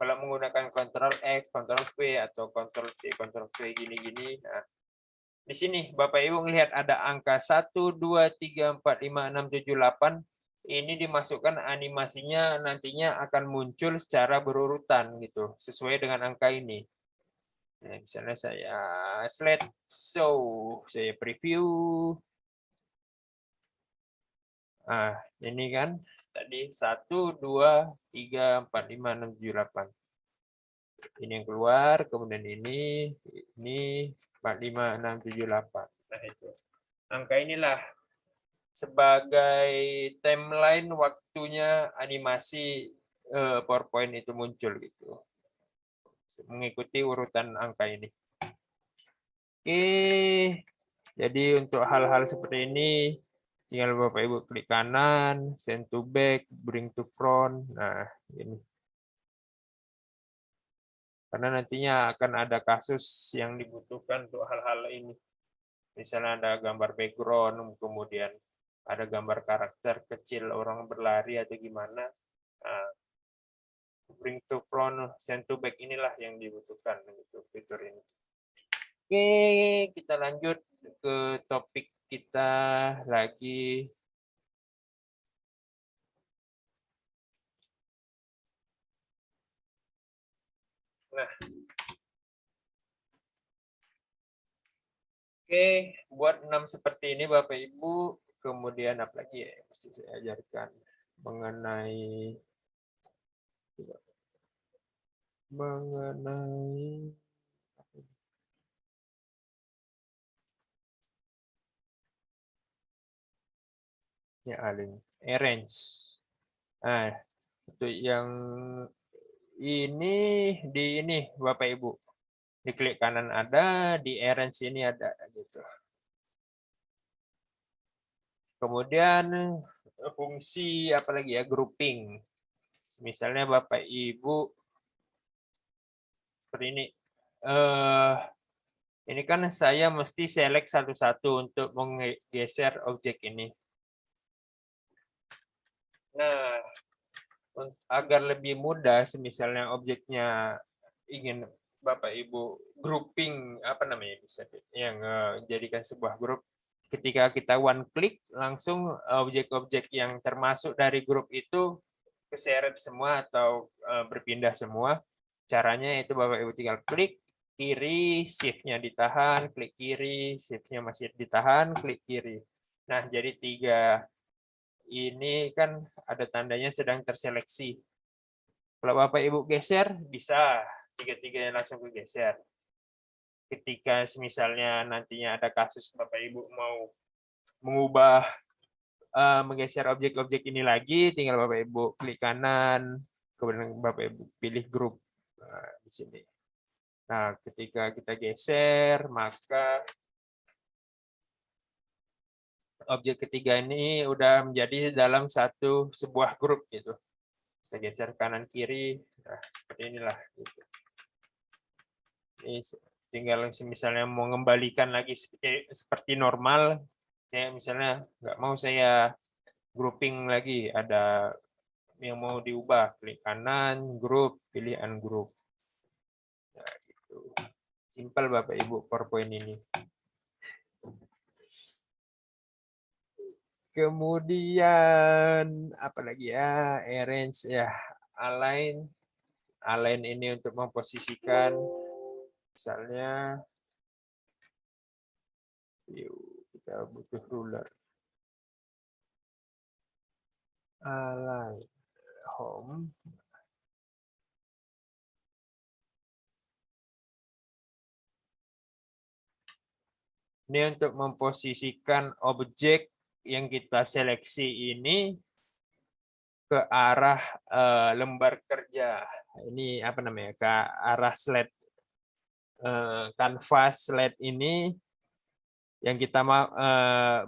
kalau menggunakan Ctrl X, Ctrl V atau Ctrl C, Ctrl V gini-gini. Nah, di sini Bapak Ibu melihat ada angka 1, 2, 3, 4, 5, 6, 7, 8. Ini dimasukkan animasinya nantinya akan muncul secara berurutan gitu, sesuai dengan angka ini. Nah, misalnya saya slide show, saya preview. Nah, ini kan tadi 1, 2, 3, 4, 5, 6, 7, 8. Ini yang keluar, kemudian ini 4, 5, 6, 7, 8. Nah, itu. Angka inilah sebagai timeline waktunya animasi PowerPoint itu muncul gitu. Mengikuti urutan angka ini. Oke. Jadi untuk hal-hal seperti ini tinggal Bapak Ibu klik kanan, send to back, bring to front. Nah, ini. Karena nantinya akan ada kasus yang dibutuhkan untuk hal-hal ini. Misalnya ada gambar background, kemudian ada gambar karakter kecil orang berlari atau gimana. Nah, bring to front, send to back inilah yang dibutuhkan gitu fitur ini. Oke, kita lanjut ke topik kita lagi. Nah, oke, buat 6 seperti ini Bapak Ibu, kemudian apa lagi ya mesti saya ajarkan mengenai ya arrange. Nah, untuk yang ini di ini Bapak Ibu. Di klik kanan ada, di arrange ini ada gitu. Kemudian fungsi apalagi ya grouping. Misalnya Bapak Ibu seperti ini. Ini kan saya mesti select satu-satu untuk menggeser objek ini. Nah, agar lebih mudah, misalnya objeknya ingin Bapak Ibu grouping apa namanya bisa yang jadikan sebuah grup. Ketika kita one click langsung objek-objek yang termasuk dari grup itu keseret semua atau berpindah semua. Caranya itu Bapak Ibu tinggal klik kiri, shift-nya ditahan, klik kiri, shift-nya masih ditahan, klik kiri. Nah, jadi 3 ini kan ada tandanya sedang terseleksi. Kalau Bapak Ibu geser, bisa 3-3 langsung kegeser. Ketika misalnya nantinya ada kasus Bapak Ibu mau mengubah, menggeser objek-objek ini lagi, tinggal Bapak Ibu klik kanan, kemudian Bapak Ibu pilih grup. Nah, di sini. Nah, ketika kita geser, maka objek ketiga ini udah menjadi dalam sebuah grup gitu. Kita geser kanan kiri, nah seperti inilah. Gitu. Ini tinggal misalnya mau mengembalikan lagi seperti normal, ya misalnya nggak mau saya grouping lagi, ada yang mau diubah, klik kanan, grup, pilih ungroup. Nah, gitu. Simpel Bapak Ibu PowerPoint ini. Kemudian apa lagi ya, arrange ya, align ini untuk memposisikan, misalnya kita butuh ruler, align home. Ini untuk memposisikan objek yang kita seleksi ini ke arah lembar kerja. Ini apa namanya? Ke arah slide kanvas slide ini yang kita mau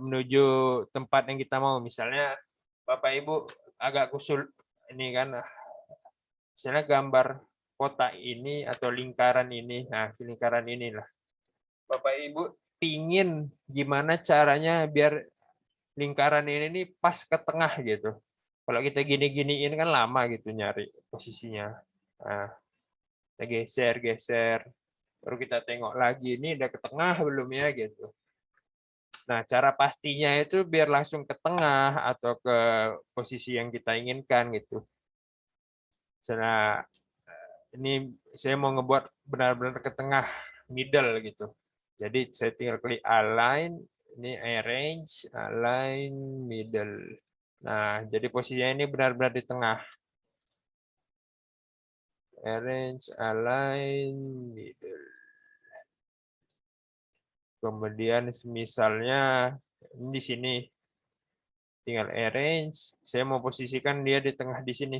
menuju tempat yang kita mau. Misalnya Bapak Ibu agak kusul ini kan, misalnya gambar kotak ini atau lingkaran ini. Nah, lingkaran inilah. Bapak Ibu pingin gimana caranya biar lingkaran ini nih pas ke tengah gitu. Kalau kita gini-giniin kan lama gitu nyari posisinya. Nah, kita geser, baru kita tengok lagi ini udah ke tengah belum ya gitu. Nah, cara pastinya itu biar langsung ke tengah atau ke posisi yang kita inginkan gitu. Misalnya ini saya mau ngebuat benar-benar ke tengah, middle gitu. Jadi saya tinggal klik align, ini arrange, align, middle. Nah, jadi posisinya ini benar-benar di tengah. Arrange, align, middle. Kemudian misalnya ini di sini tinggal arrange, saya mau posisikan dia di tengah di sini.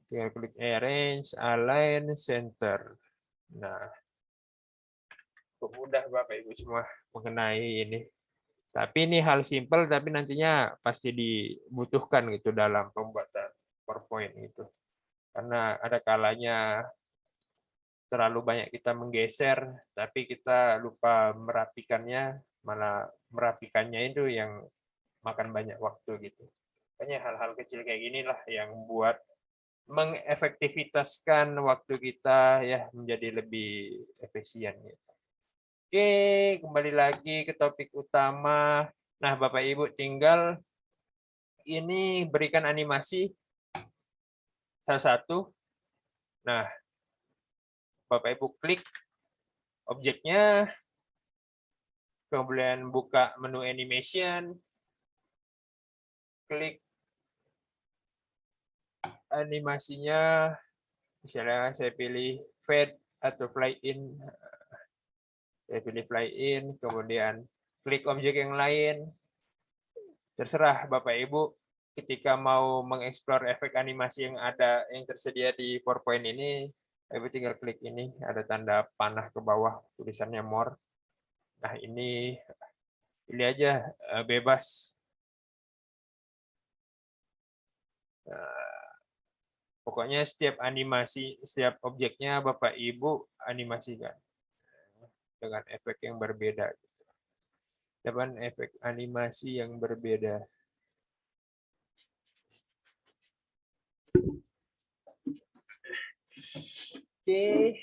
Tinggal klik arrange, align, center. Nah, mudah Bapak Ibu semua mengenai ini. Tapi ini hal simpel tapi nantinya pasti dibutuhkan gitu dalam pembuatan PowerPoint gitu. Karena ada kalanya terlalu banyak kita menggeser, tapi kita lupa merapikannya, malah merapikannya itu yang makan banyak waktu gitu. Makanya hal-hal kecil kayak ginilah yang buat mengefektivitaskan waktu kita ya menjadi lebih efisien gitu. Oke, kembali lagi ke topik utama. Nah, Bapak Ibu tinggal ini berikan animasi salah satu. Nah, Bapak Ibu klik objeknya, kemudian buka menu animation, klik animasinya, misalnya saya pilih fade atau fly in, saya pilih fly in, kemudian klik objek yang lain, terserah Bapak Ibu ketika mau mengeksplor efek animasi yang ada yang tersedia di PowerPoint ini, Ibu tinggal klik ini, ada tanda panah ke bawah, tulisannya more. Nah, ini pilih aja bebas. Pokoknya setiap animasi, setiap objeknya Bapak Ibu animasikan dengan efek yang berbeda. Dengan efek animasi yang berbeda. Oke.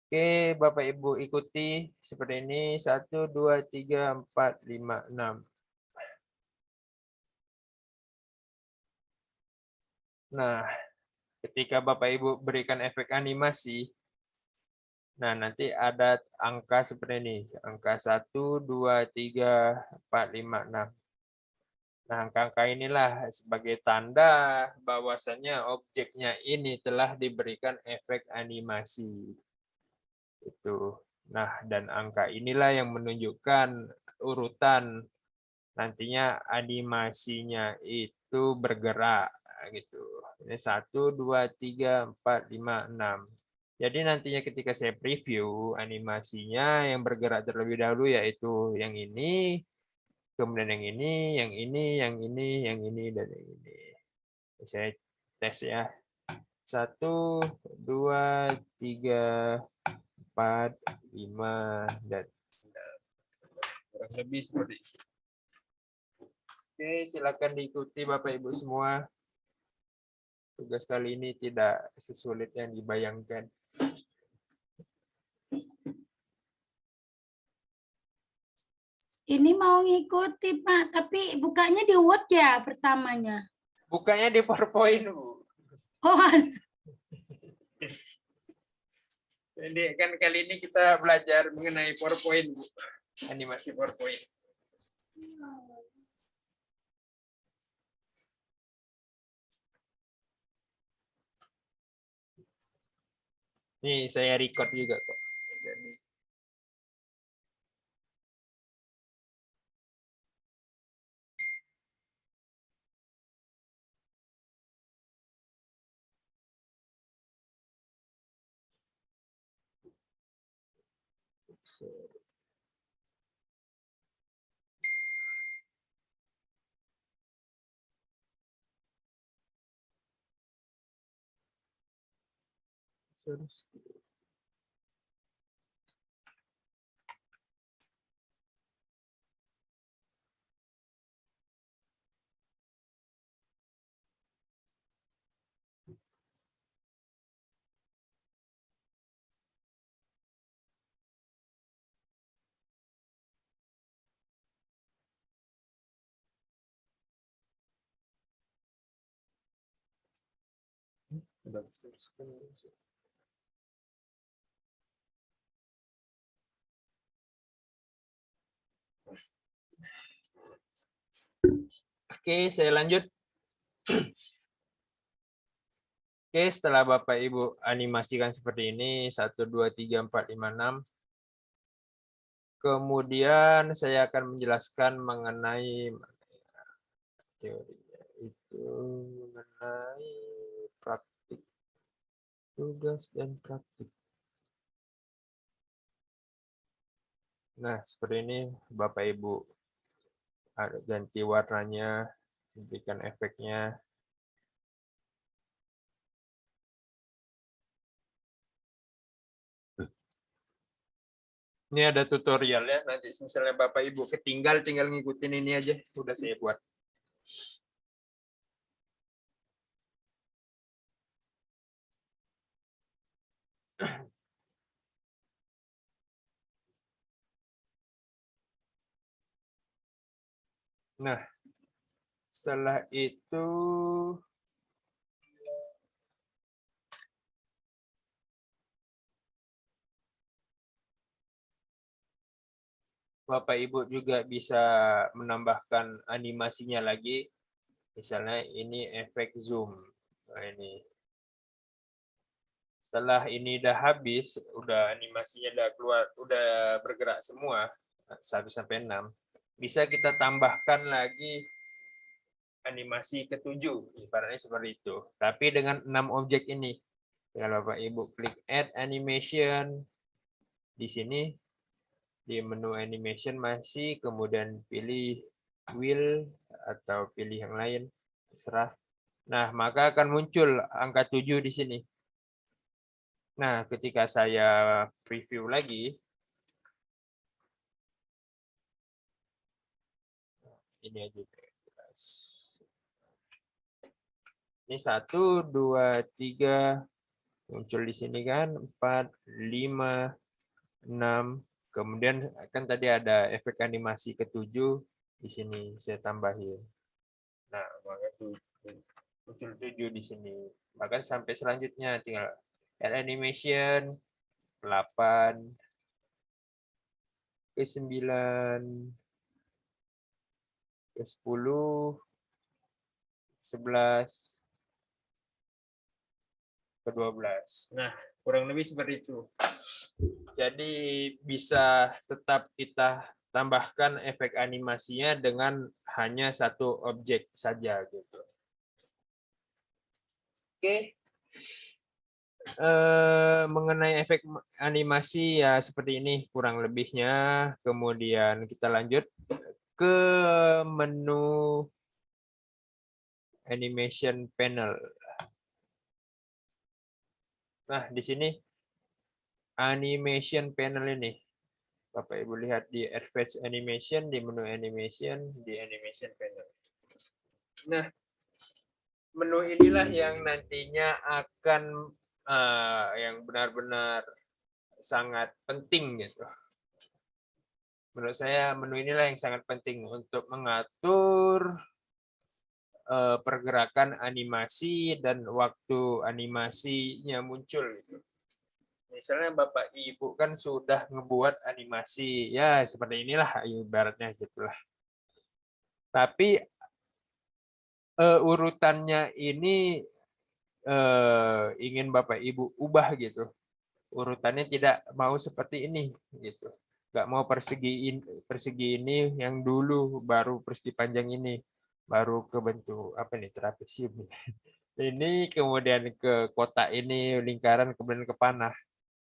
Oke, Bapak Ibu ikuti seperti ini. 1, 2, 3, 4, 5, 6. Nah, ketika Bapak Ibu berikan efek animasi, nah nanti ada angka seperti ini. Angka 1, 2, 3, 4, 5, 6. Nah, angka-angka inilah sebagai tanda bahwasannya objeknya ini telah diberikan efek animasi. Itu. Nah, dan angka inilah yang menunjukkan urutan nantinya animasinya itu bergerak gitu. Ini 1, 2, 3, 4, 5, 6. Jadi nantinya ketika saya preview animasinya yang bergerak terlebih dahulu yaitu yang ini, kemudian yang ini, yang ini, yang ini, yang ini, dan yang ini. Saya tes ya. 1, 2, 3, 4, 5, dan kurang lebih seperti itu. Oke, silakan diikuti Bapak Ibu semua. Tugas kali ini tidak sesulit yang dibayangkan. Ini mau ngikuti Pak, tapi bukanya di Word ya pertamanya. Bukanya di PowerPoint, Bu. Oh, Jadi kan kali ini kita belajar mengenai PowerPoint, Bu. Animasi PowerPoint. Ini saya record juga kok. Jadi, udah bisa. Oke, saya lanjut. Oke, setelah Bapak Ibu animasikan seperti ini, 1, 2, 3, 4, 5, 6. Kemudian saya akan menjelaskan mengenai teorinya itu mengenai praktik, tugas dan praktik. Nah, seperti ini Bapak Ibu ada ganti warnanya, berikan efeknya. Ini ada tutorialnya, nanti misalnya Bapak Ibu ketinggal, tinggal ngikutin ini aja, udah saya buat. Nah, setelah itu Bapak Ibu juga bisa menambahkan animasinya lagi. Misalnya ini efek zoom. Nah, ini. Setelah ini udah habis, udah animasinya udah keluar, udah bergerak semua 1 sampai 6. Bisa kita tambahkan lagi animasi ke-7, ibaratnya seperti itu. Tapi dengan 6 objek ini. Kalau Bapak Ibu klik add animation di sini, di menu animation masih, kemudian pilih wheel atau pilih yang lain, terserah. Nah, maka akan muncul angka 7 di sini. Nah, ketika saya preview lagi, ini aja. Ini 1, 2, 3, muncul di sini kan, 4, 5, 6. Kemudian kan tadi ada efek animasi ke-7 di sini saya tambahin. Nah, maka muncul 7 di sini. Bahkan sampai selanjutnya tinggal add animation 8 ke 9 ke 10 11 ke 12. Nah, kurang lebih seperti itu. Jadi bisa tetap kita tambahkan efek animasinya dengan hanya satu objek saja gitu. Oke. Mengenai efek animasi ya seperti ini kurang lebihnya. Kemudian kita lanjut ke menu animation panel. Nah, di sini animation panel ini. Bapak Ibu lihat di Advanced Animation, di menu Animation, di Animation Panel. Nah, menu inilah yang nantinya akan yang benar-benar sangat penting gitu. Menurut saya menu inilah yang sangat penting untuk mengatur pergerakan animasi dan waktu animasinya muncul gitu. Misalnya Bapak Ibu kan sudah ngebuat animasi ya seperti inilah ibaratnya gitulah. Tapi urutannya ini ingin Bapak Ibu ubah gitu. urutannya tidak mau seperti ini gitu. Nggak mau persegi ini yang dulu, baru persegi panjang ini, baru ke bentuk apa nih, trapesium nih. Ini kemudian ke kotak ini, lingkaran, kemudian ke panah.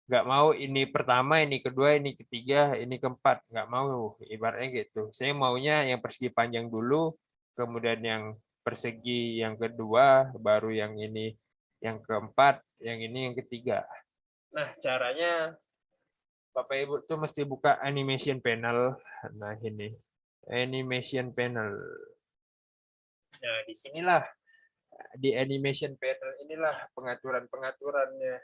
Nggak mau ini pertama, ini kedua, ini ketiga, ini keempat. Nggak mau, ibaratnya gitu. Saya maunya yang persegi panjang dulu, kemudian yang persegi yang kedua, baru yang ini yang keempat, yang ini yang ketiga. Nah, caranya Bapak Ibu tuh mesti buka animation panel. Nah, ini animation panel. Nah, disinilah di animation panel inilah pengaturan-pengaturannya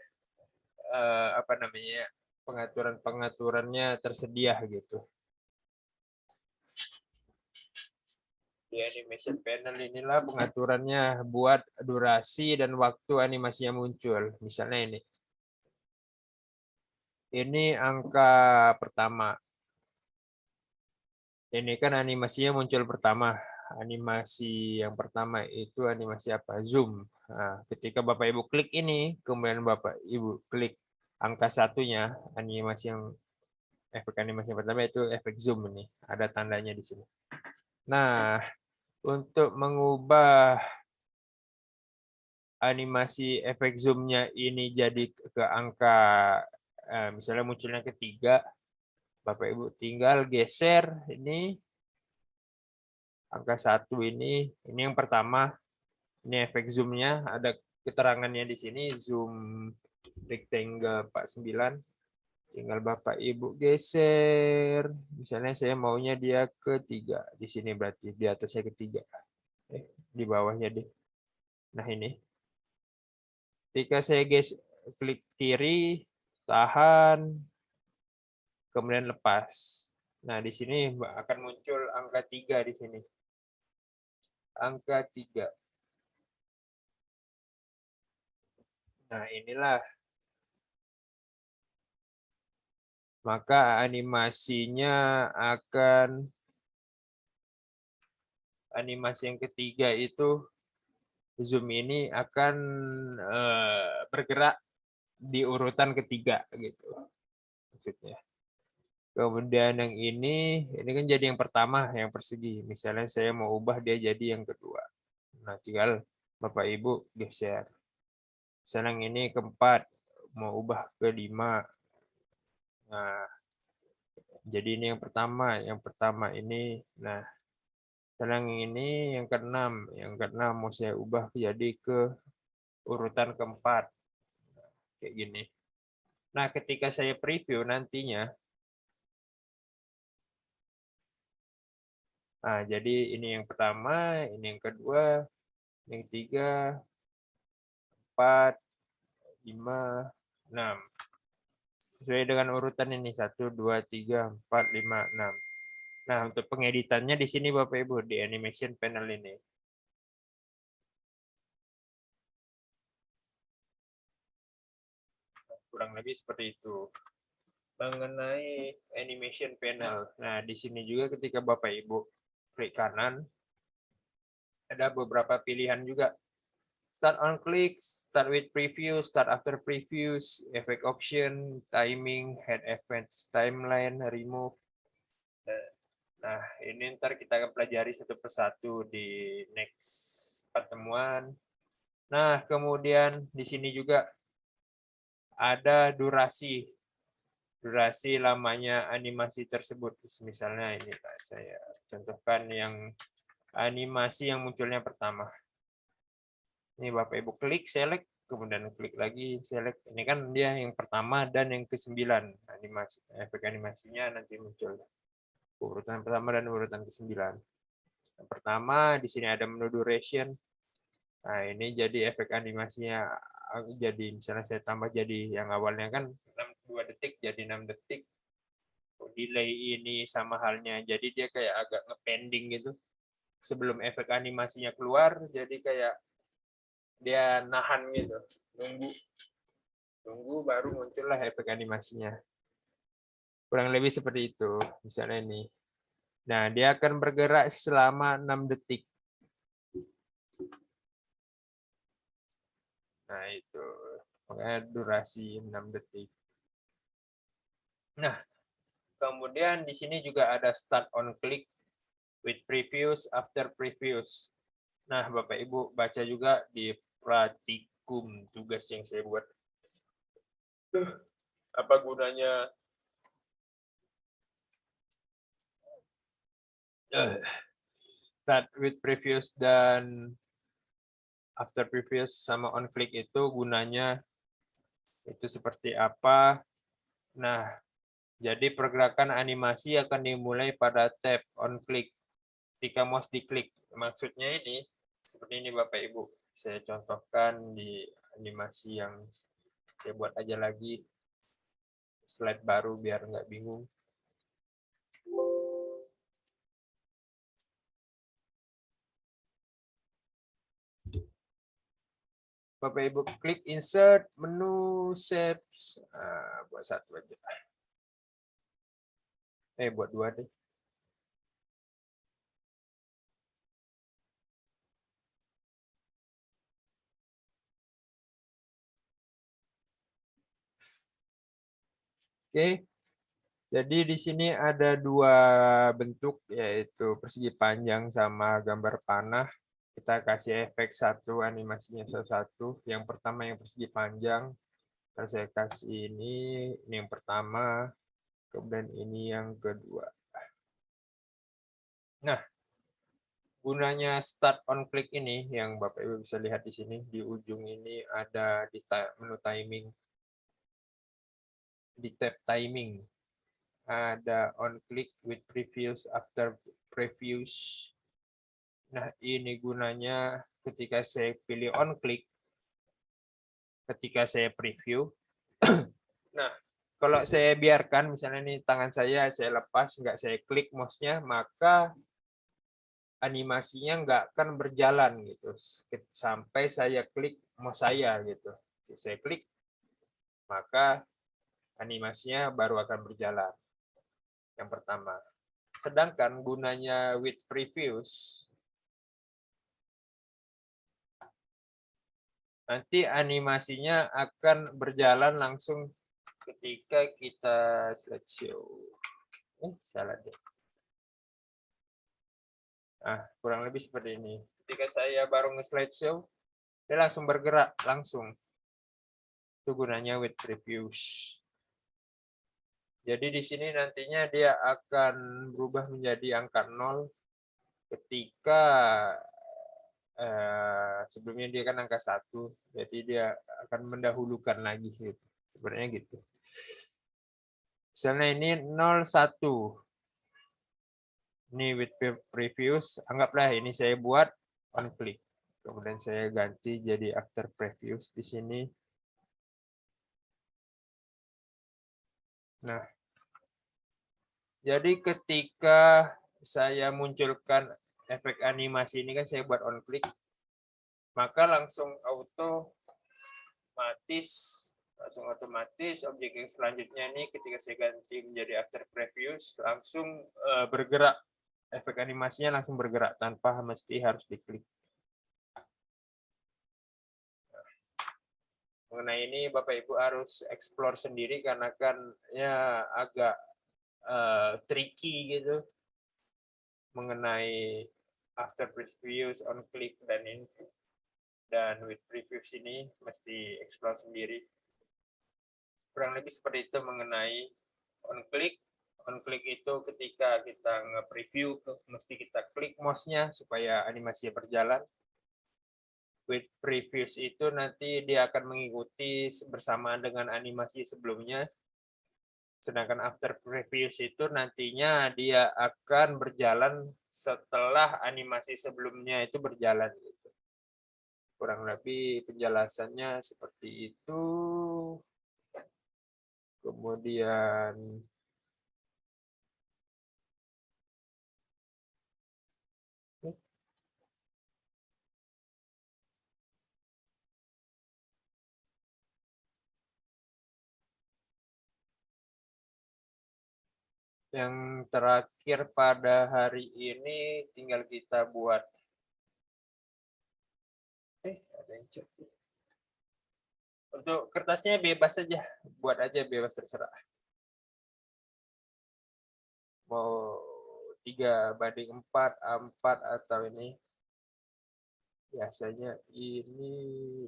apa namanya? Pengaturan-pengaturannya tersedia gitu. Di animation panel inilah pengaturannya buat durasi dan waktu animasinya muncul. Misalnya ini. Ini angka pertama. Ini kan animasinya muncul pertama. Animasi yang pertama itu animasi apa? Zoom. Nah, ketika Bapak Ibu klik ini, kemudian Bapak Ibu klik angka satunya, efek animasi yang pertama itu efek zoom ini. Ada tandanya di sini. Nah, untuk mengubah animasi efek zoomnya ini jadi ke angka, misalnya munculnya ketiga, Bapak Ibu tinggal geser ini angka 1 ini yang pertama, ini efek zoomnya, ada keterangannya di sini, zoom rectangle 49, tinggal Bapak Ibu geser, misalnya saya maunya dia ketiga, di sini berarti di atasnya ketiga, di bawahnya deh. Nah ini, ketika saya klik kiri, tahan, kemudian lepas. Nah di sini akan muncul angka 3 di sini. Angka 3. Nah, inilah. Maka animasi yang ketiga itu zoom ini akan bergerak di urutan ketiga gitu maksudnya. Kemudian yang ini kan jadi yang pertama, yang persegi. Misalnya saya mau ubah dia jadi yang kedua. Nah, tinggal Bapak Ibu geser. Misalnya yang ini keempat, mau ubah ke 5. Nah, jadi ini yang pertama ini. Nah, sekarang ini yang keenam mau saya ubah jadi ke urutan keempat. Kayak gini. Nah, ketika saya preview nantinya, nah, jadi ini yang pertama, ini yang kedua, yang ketiga, 4, 5, 6. Sesuai dengan urutan ini 1, 2, 3, 4, 5, 6. Nah, untuk pengeditannya di sini Bapak Ibu di animation panel ini. Kurang lebih seperti itu. Mengenai animation panel. Nah, di sini juga ketika Bapak Ibu klik kanan, ada beberapa pilihan juga. Start on click, start with preview, start after previews, effect option, timing, head events, timeline, remove. Nah, ini ntar kita akan pelajari satu persatu di next pertemuan. Nah, kemudian di sini juga ada durasi lamanya animasi tersebut. Misalnya ini saya contohkan yang animasi yang munculnya pertama. Ini Bapak Ibu klik select, kemudian klik lagi select. Ini kan dia yang pertama dan yang ke-9 animasi. Efek animasinya nanti muncul. Urutan pertama dan urutan ke-9. Yang pertama di sini ada menu duration. Nah, ini jadi efek animasinya jadi misalnya saya tambah jadi yang awalnya kan 2 detik jadi 6 detik. Delay ini sama halnya. Jadi dia kayak agak ngepending gitu. Sebelum efek animasinya keluar jadi kayak dia nahan gitu, tunggu baru muncullah efek animasinya. Kurang lebih seperti itu, misalnya ini. Nah, dia akan bergerak selama 6 detik. Nah, itu. Makanya durasi 6 detik. Nah, kemudian di sini juga ada start on click with previous, after previous. Nah, Bapak Ibu baca juga di praktikum tugas yang saya buat. Apa gunanya start with previous dan after previous sama on click itu gunanya itu seperti apa? Nah, jadi pergerakan animasi akan dimulai pada tab on click ketika mouse diklik. Maksudnya ini seperti ini Bapak Ibu. Saya contohkan di animasi yang saya buat aja lagi slide baru biar nggak bingung. Bapak Ibu klik insert menu shapes. Buat satu aja. Buat dua deh. Oke. Jadi di sini ada dua bentuk yaitu persegi panjang sama gambar panah. Kita kasih efek satu animasinya satu. Yang pertama yang persegi panjang. Saya kasih ini yang pertama, kemudian ini yang kedua. Nah, gunanya start on click ini yang Bapak Ibu bisa lihat di sini di ujung ini ada di menu timing. Di tab timing ada on click with previous, after previous. Nah, ini gunanya ketika saya pilih on click, ketika saya preview. Nah, kalau saya biarkan, misalnya ini tangan saya lepas, nggak saya klik mouse-nya, maka animasinya nggak akan berjalan gitu sampai saya klik mouse saya gitu. Saya klik, maka animasinya baru akan berjalan. Yang pertama. Sedangkan gunanya with previous, nanti animasinya akan berjalan langsung ketika kita slideshow. Salah deh. Kurang lebih seperti ini. Ketika saya baru nge-slideshow, dia langsung bergerak langsung. Itu gunanya with previous. Jadi di sini nantinya dia akan berubah menjadi angka 0 ketika sebelumnya dia kan angka 1, jadi dia akan mendahulukan lagi gitu. Sebenarnya gitu. Misalnya ini 01. Ini with previous, anggaplah ini saya buat on click. Kemudian saya ganti jadi after previous di sini. Nah, jadi ketika saya munculkan efek animasi ini kan saya buat on click, maka langsung otomatis objek yang selanjutnya ini ketika saya ganti menjadi after previous langsung bergerak, efek animasinya langsung bergerak tanpa mesti harus diklik. Mengenai ini Bapak Ibu harus explore sendiri karena kan ya agak tricky gitu mengenai after previous, on click dan with previous ini mesti explore sendiri. Kurang lebih seperti itu mengenai on click. On click itu ketika kita nge-preview mesti kita klik mouse-nya supaya animasinya berjalan. With previous itu nanti dia akan mengikuti bersamaan dengan animasi sebelumnya. Sedangkan after previous itu nantinya dia akan berjalan setelah animasi sebelumnya itu berjalan gitu. Kurang lebih penjelasannya seperti itu. Kemudian yang terakhir pada hari ini tinggal kita buat ada yang chat. Untuk kertasnya bebas saja, buat aja bebas terserah. Mau 3:4, A4 atau ini. Biasanya ini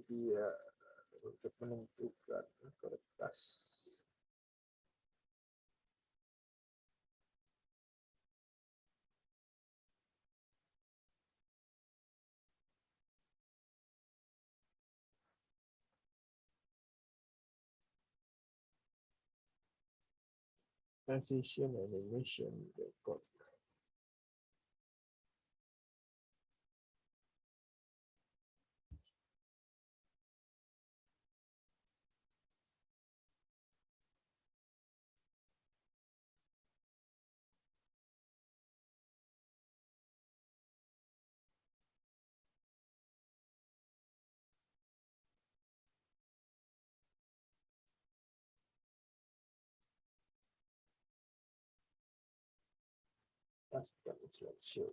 dia untuk menentukan kertas. Transition animation record. Custom slideshow.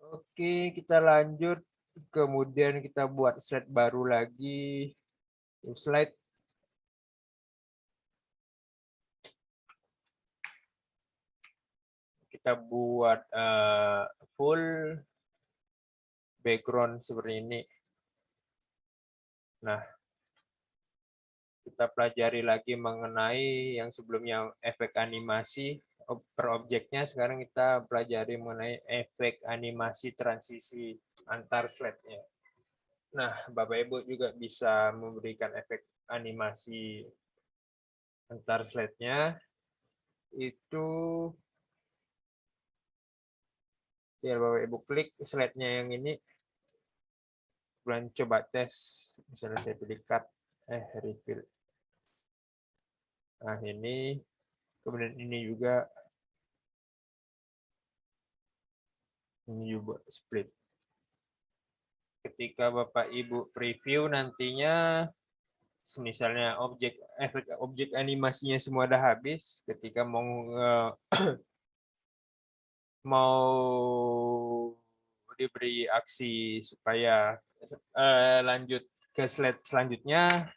Oke, kita lanjut. Kemudian kita buat slide baru lagi. New slide. Kita buat full background seperti ini. Nah, kita pelajari lagi mengenai yang sebelumnya efek animasi per objeknya. Sekarang kita pelajari mengenai efek animasi transisi antar slide-nya. Nah, Bapak Ibu juga bisa memberikan efek animasi antar slide-nya. Itu ya Bapak Ibu klik slide-nya yang ini. Kemudian coba tes. Misalnya saya pilih cut, refill. Nah, ini. Kemudian ini juga. Ini juga split. Ketika Bapak Ibu preview nantinya misalnya objek animasinya semua udah habis, ketika mau diberi aksi supaya lanjut ke slide selanjutnya,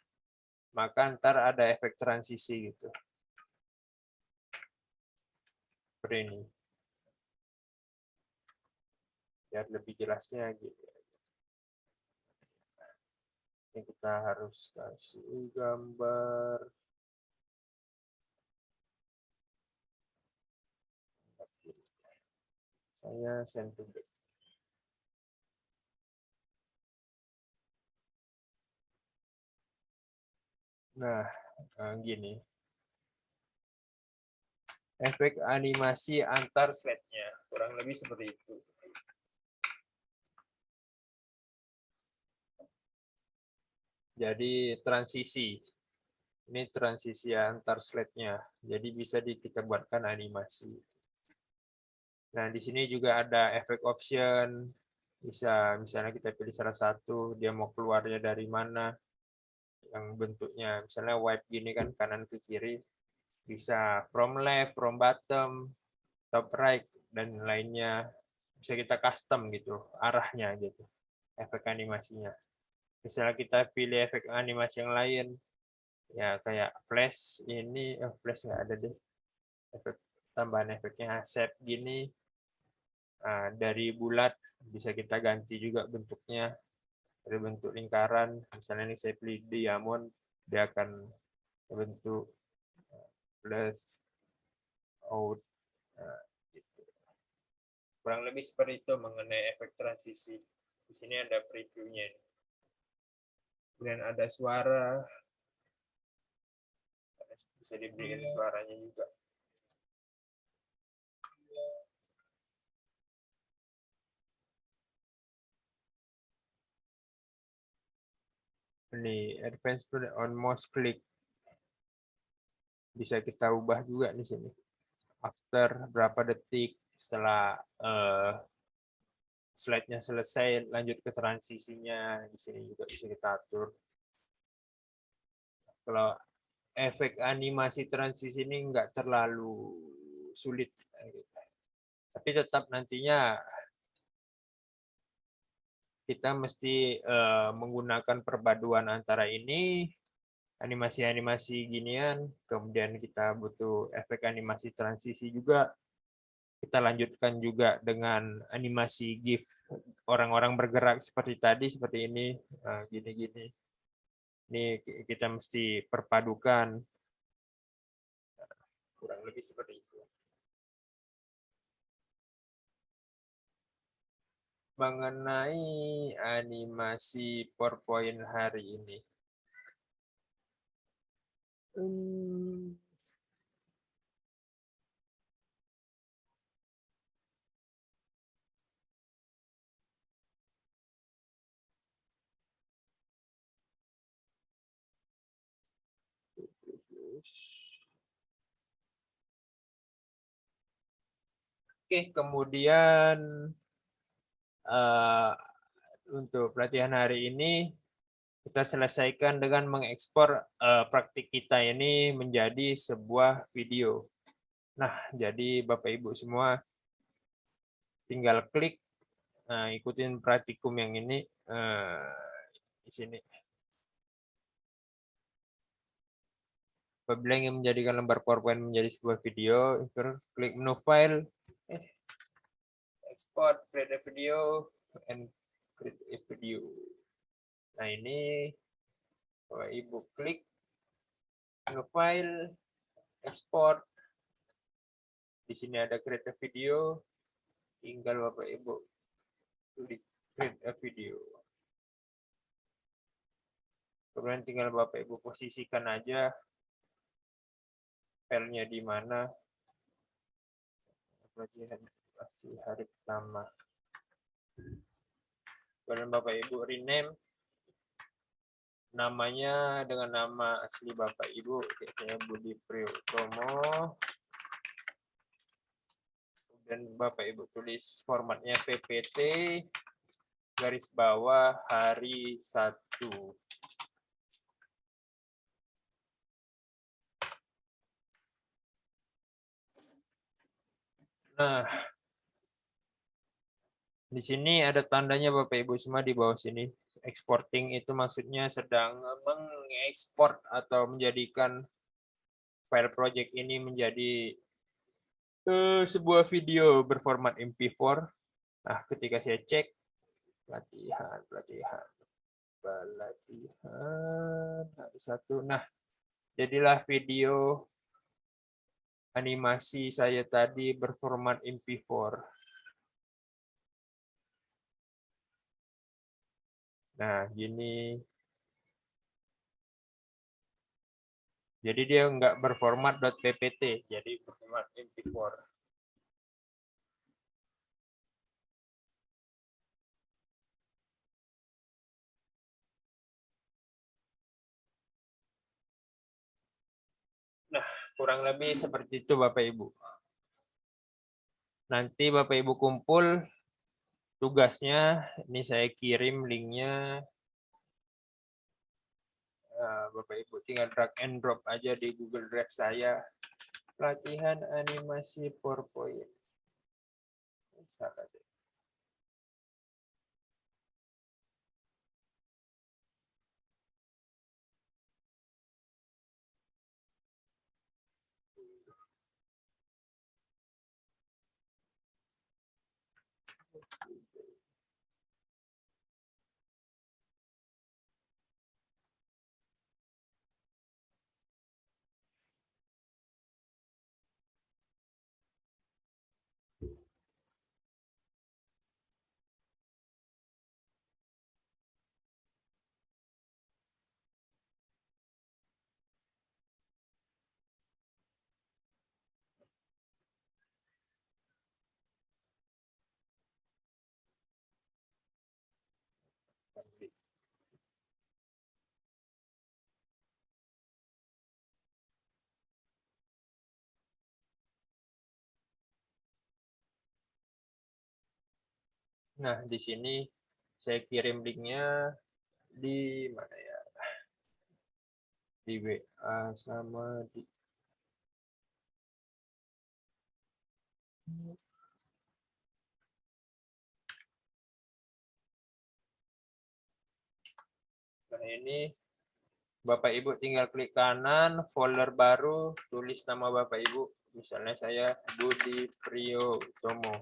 maka ntar ada efek transisi gitu. Seperti ini. Biar lebih jelasnya gitu. Ini kita harus kasih gambar. Saya send to back. Nah, gini. Efek animasi antar slide-nya. Kurang lebih seperti itu. Jadi transisi. Ini transisi antar slide-nya. Jadi bisa kita buatkan animasi. Nah, di sini juga ada efek option. Bisa misalnya kita pilih salah satu, dia mau keluarnya dari mana. Yang bentuknya misalnya wipe gini kan, kanan ke kiri. Bisa from left, from bottom, top right, dan lainnya. Bisa kita custom gitu, arahnya gitu. Efek animasinya. Misalnya kita pilih efek animasi yang lain, ya kayak flash ini, flash nggak ada deh. Efek tambahan efeknya shape gini. Nah, dari bulat bisa kita ganti juga bentuknya dari bentuk lingkaran. Misalnya ini saya pilih diamond, dia akan bentuk plus out. Nah, gitu. Kurang lebih seperti itu mengenai efek transisi. Di sini ada previewnya. Kemudian ada suara, bisa diberikan suaranya juga. Ini advanced on mouse click. Bisa kita ubah juga di sini. After berapa detik setelah slide-nya selesai, lanjut ke transisinya. Di sini juga bisa kita atur. Kalau efek animasi transisi ini nggak terlalu sulit. Tapi tetap nantinya kita mesti menggunakan perpaduan antara ini, animasi-animasi ginian, kemudian kita butuh efek animasi transisi juga. Kita lanjutkan juga dengan animasi GIF orang-orang bergerak seperti tadi, seperti ini, gini-gini. Ini kita mesti perpadukan, kurang lebih seperti itu. Mengenai animasi PowerPoint hari ini. Oke, kemudian untuk pelatihan hari ini kita selesaikan dengan mengekspor praktik kita ini menjadi sebuah video. Nah, jadi Bapak Ibu semua tinggal klik, ikutin praktikum yang ini di sini. Apabila ingin menjadikan lembar PowerPoint menjadi sebuah video, klik menu file, export, create a video, and create a video. Nah ini, Bapak Ibu klik menu file, export. Di sini ada create a video, tinggal Bapak Ibu klik create a video. Kemudian tinggal Bapak Ibu posisikan aja filenya di mana. Masih hari pertama. Kemudian Bapak Ibu rename namanya dengan nama asli Bapak Ibu, kayaknya Budi Priyotomo. Kemudian Bapak Ibu tulis formatnya PPT garis bawah hari 1. Nah, di sini ada tandanya Bapak Ibu semua di bawah sini. Exporting itu maksudnya sedang mengekspor atau menjadikan file project ini menjadi sebuah video berformat MP4. Nah, ketika saya cek pelatihan hari 1. Nah, jadilah video animasi saya tadi berformat MP4. Nah, gini. Jadi dia nggak berformat .ppt, jadi berformat MP4. Nah, kurang lebih seperti itu Bapak Ibu. Nanti Bapak Ibu kumpul tugasnya, ini saya kirim linknya. Bapak Ibu tinggal drag and drop aja di Google Drive saya. Pelatihan animasi PowerPoint. Salah deh. Nah, di sini saya kirim linknya di mana ya? Di WA sama di nah ini Bapak Ibu tinggal klik kanan, folder baru, tulis nama Bapak Ibu. Misalnya saya Budi Priyotomo.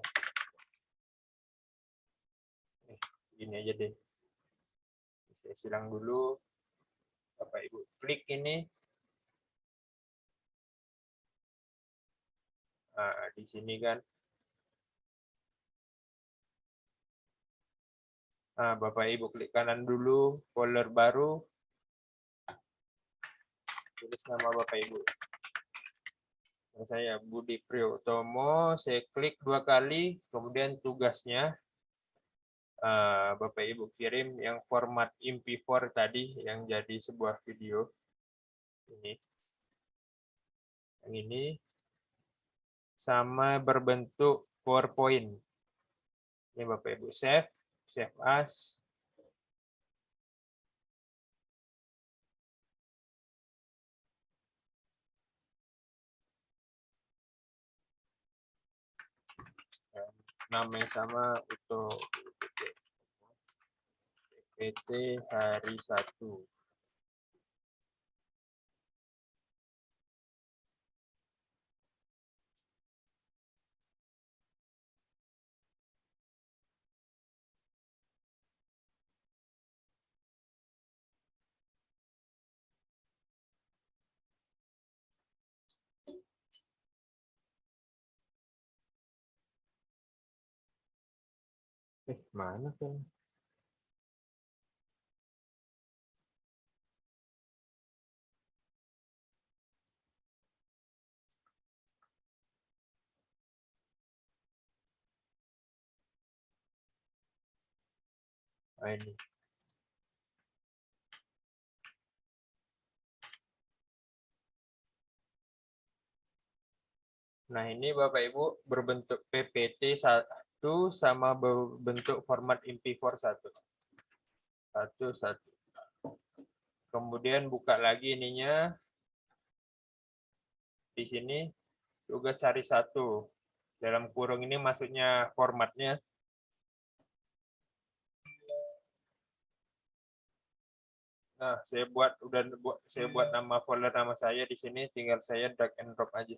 Gini aja deh. Saya silang dulu. Bapak Ibu klik ini. Nah, di sini kan. Nah, Bapak Ibu klik kanan dulu, folder baru. Tulis nama Bapak Ibu. Saya Budi Priyotomo, saya klik 2 kali, kemudian tugasnya Bapak Ibu kirim yang format MP4 tadi yang jadi sebuah video. Ini. Yang ini sama berbentuk PowerPoint. Ini Bapak Ibu save as. Nama yang sama untuk PT hari 1. Mana kan? Nah, ini. Nah, ini Bapak Ibu berbentuk PPT 1 sama berbentuk format MP4 1. Satu. Kemudian buka lagi ininya. Di sini tugas hari 1. Dalam kurung ini maksudnya formatnya. Nah, saya buat nama folder nama saya di sini, tinggal saya drag and drop aja.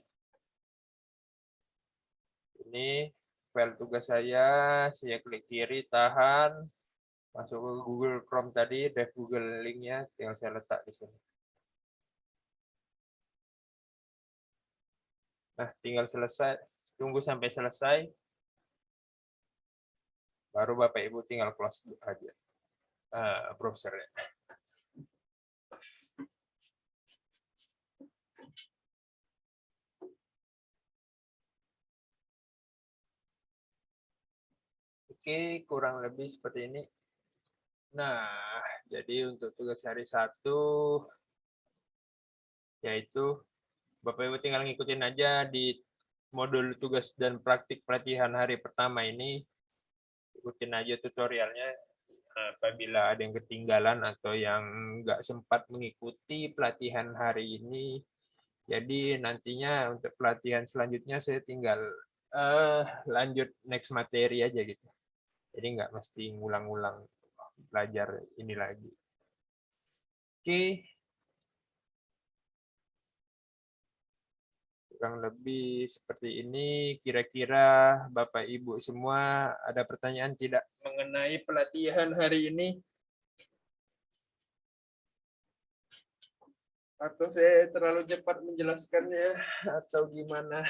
Ini file tugas saya klik kiri, tahan, masuk ke Google Chrome tadi, drive Google linknya, tinggal saya letak di sini. Nah, tinggal selesai, tunggu sampai selesai, baru Bapak Ibu tinggal close aja browsernya. Oke, kurang lebih seperti ini. Nah, jadi untuk tugas hari 1, yaitu Bapak Ibu tinggal ngikutin aja di modul tugas dan praktik pelatihan hari pertama ini. Ikutin aja tutorialnya. Apabila ada yang ketinggalan atau yang nggak sempat mengikuti pelatihan hari ini, jadi nantinya untuk pelatihan selanjutnya saya tinggal lanjut next materi aja gitu. Jadi nggak mesti ngulang-ngulang belajar ini lagi. Oke, kurang lebih seperti ini. Kira-kira Bapak Ibu semua ada pertanyaan tidak mengenai pelatihan hari ini? Atau saya terlalu cepat menjelaskannya atau gimana?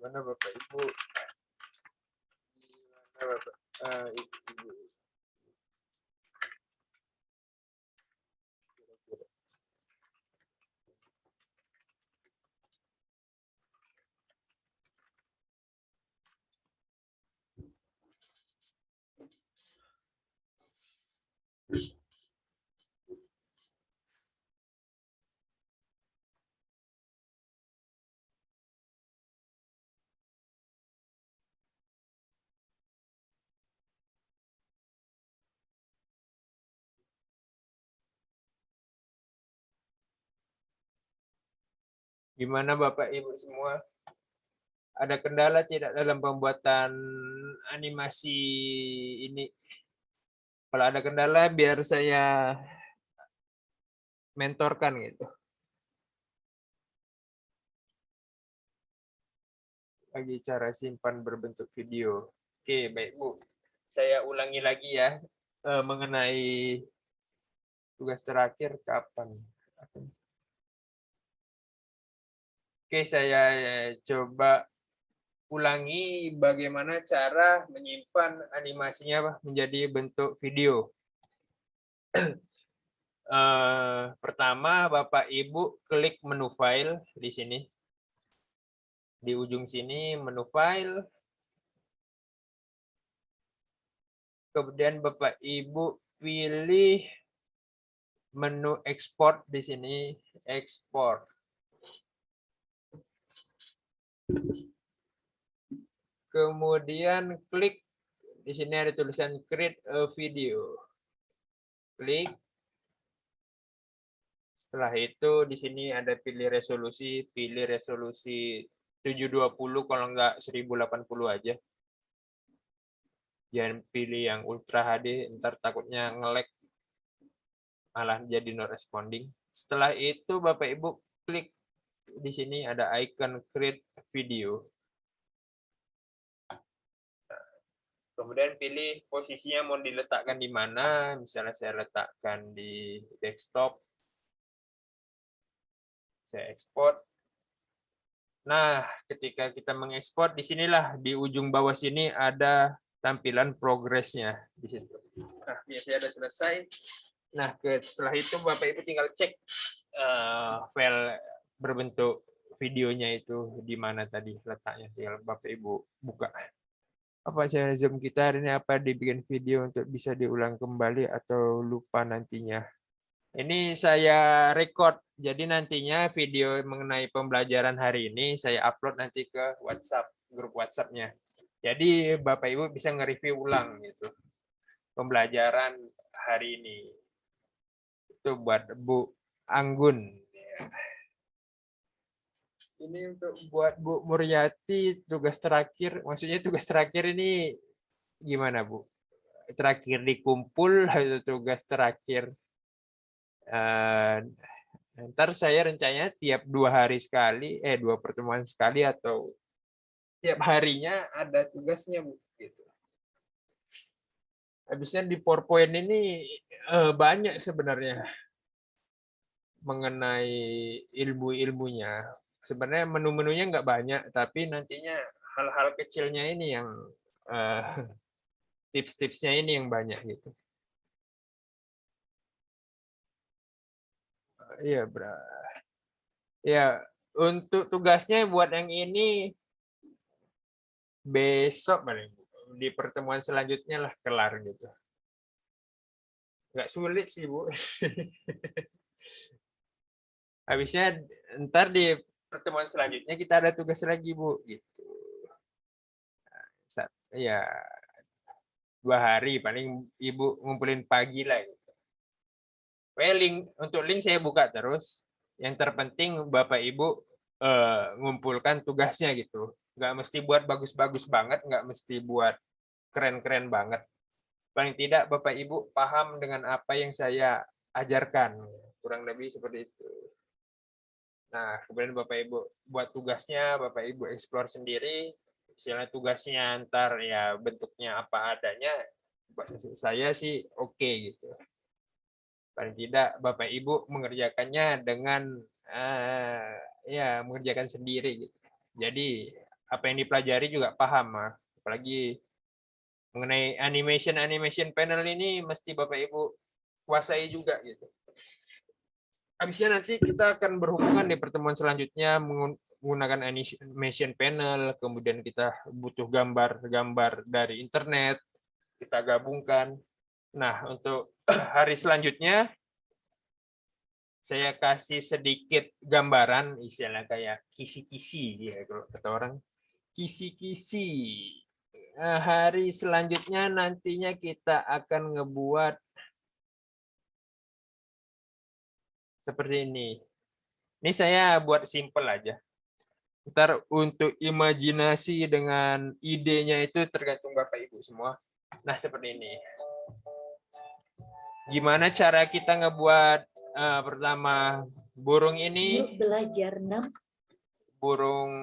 Mana Bapak Ibu? Mana Bapak Ibu? Gimana Bapak Ibu semua? Ada kendala tidak dalam pembuatan animasi ini? Kalau ada kendala biar saya mentorkan gitu. Lagi cara simpan berbentuk video. Oke, baik Bu. Saya ulangi lagi ya mengenai tugas terakhir kapan. Oke, saya coba ulangi bagaimana cara menyimpan animasinya menjadi bentuk video. Pertama, Bapak Ibu klik menu file di sini. Di ujung sini menu file. Kemudian Bapak Ibu pilih menu export di sini, export. Kemudian klik di sini ada tulisan create a video. Klik. Setelah itu di sini ada pilih resolusi 720 kalau enggak 1080 aja. Jangan pilih yang Ultra HD, ntar takutnya nge-lag malah jadi no responding. Setelah itu Bapak Ibu klik di sini ada icon create video. Kemudian pilih posisinya mau diletakkan di mana, misalnya saya letakkan di desktop. Saya ekspor. Nah, ketika kita mengekspor, disinilah di ujung bawah sini ada tampilan progresnya di situ. Nah, biasanya sudah selesai. Nah, setelah itu Bapak Ibu tinggal cek file berbentuk videonya itu di mana tadi letaknya. Tinggal Bapak Ibu buka. Apa channel Zoom kita hari ini apa dibikin video untuk bisa diulang kembali atau lupa nantinya. Ini saya record, jadi nantinya video mengenai pembelajaran hari ini saya upload nanti ke WhatsApp, grup WhatsApp-nya. Jadi Bapak Ibu bisa nge-review ulang gitu pembelajaran hari ini. Itu buat Bu Anggun. Ini untuk buat Bu Muryati tugas terakhir, maksudnya tugas terakhir ini gimana Bu? Terakhir dikumpul atau tugas terakhir? Ntar saya rencananya tiap 2 hari sekali, 2 pertemuan sekali atau tiap harinya ada tugasnya Bu. Gitu. Habisnya di PowerPoint ini banyak sebenarnya mengenai ilmu-ilmunya. Sebenarnya menu-menunya nggak banyak, tapi nantinya hal-hal kecilnya ini yang tips-tipsnya ini yang banyak gitu. Iya, ya untuk tugasnya buat yang ini besok paling di pertemuan selanjutnya lah kelar gitu. Nggak sulit sih Bu. Habisnya ntar di pertemuan selanjutnya kita ada tugas lagi Bu gitu. Ya 2 hari paling Ibu ngumpulin pagi lah gitu. Untuk link saya buka terus. Yang terpenting Bapak Ibu ngumpulkan tugasnya gitu. Nggak mesti buat bagus-bagus banget, nggak mesti buat keren-keren banget. Paling tidak Bapak Ibu paham dengan apa yang saya ajarkan. Kurang lebih seperti itu. Nah, kemudian Bapak Ibu buat tugasnya, Bapak Ibu eksplor sendiri. Misalnya tugasnya ntar ya bentuknya apa adanya, saya sih oke gitu. Paling tidak Bapak Ibu mengerjakannya dengan ya mengerjakan sendiri gitu. Jadi apa yang dipelajari juga paham. Apalagi mengenai animation panel ini mesti Bapak Ibu kuasai juga gitu. Habisnya nanti kita akan berhubungan di pertemuan selanjutnya menggunakan animation panel, kemudian kita butuh gambar-gambar dari internet, kita gabungkan. Nah, untuk hari selanjutnya saya kasih sedikit gambaran, istilah kayak kisi-kisi ya kalau kata orang. Kisi-kisi. Nah, hari selanjutnya nantinya kita akan ngebuat seperti ini. Ini saya buat simple aja. Ntar untuk imajinasi dengan idenya itu tergantung Bapak Ibu semua. Nah, seperti ini. Gimana cara kita ngebuat pertama burung ini? Yuk belajar 6. Burung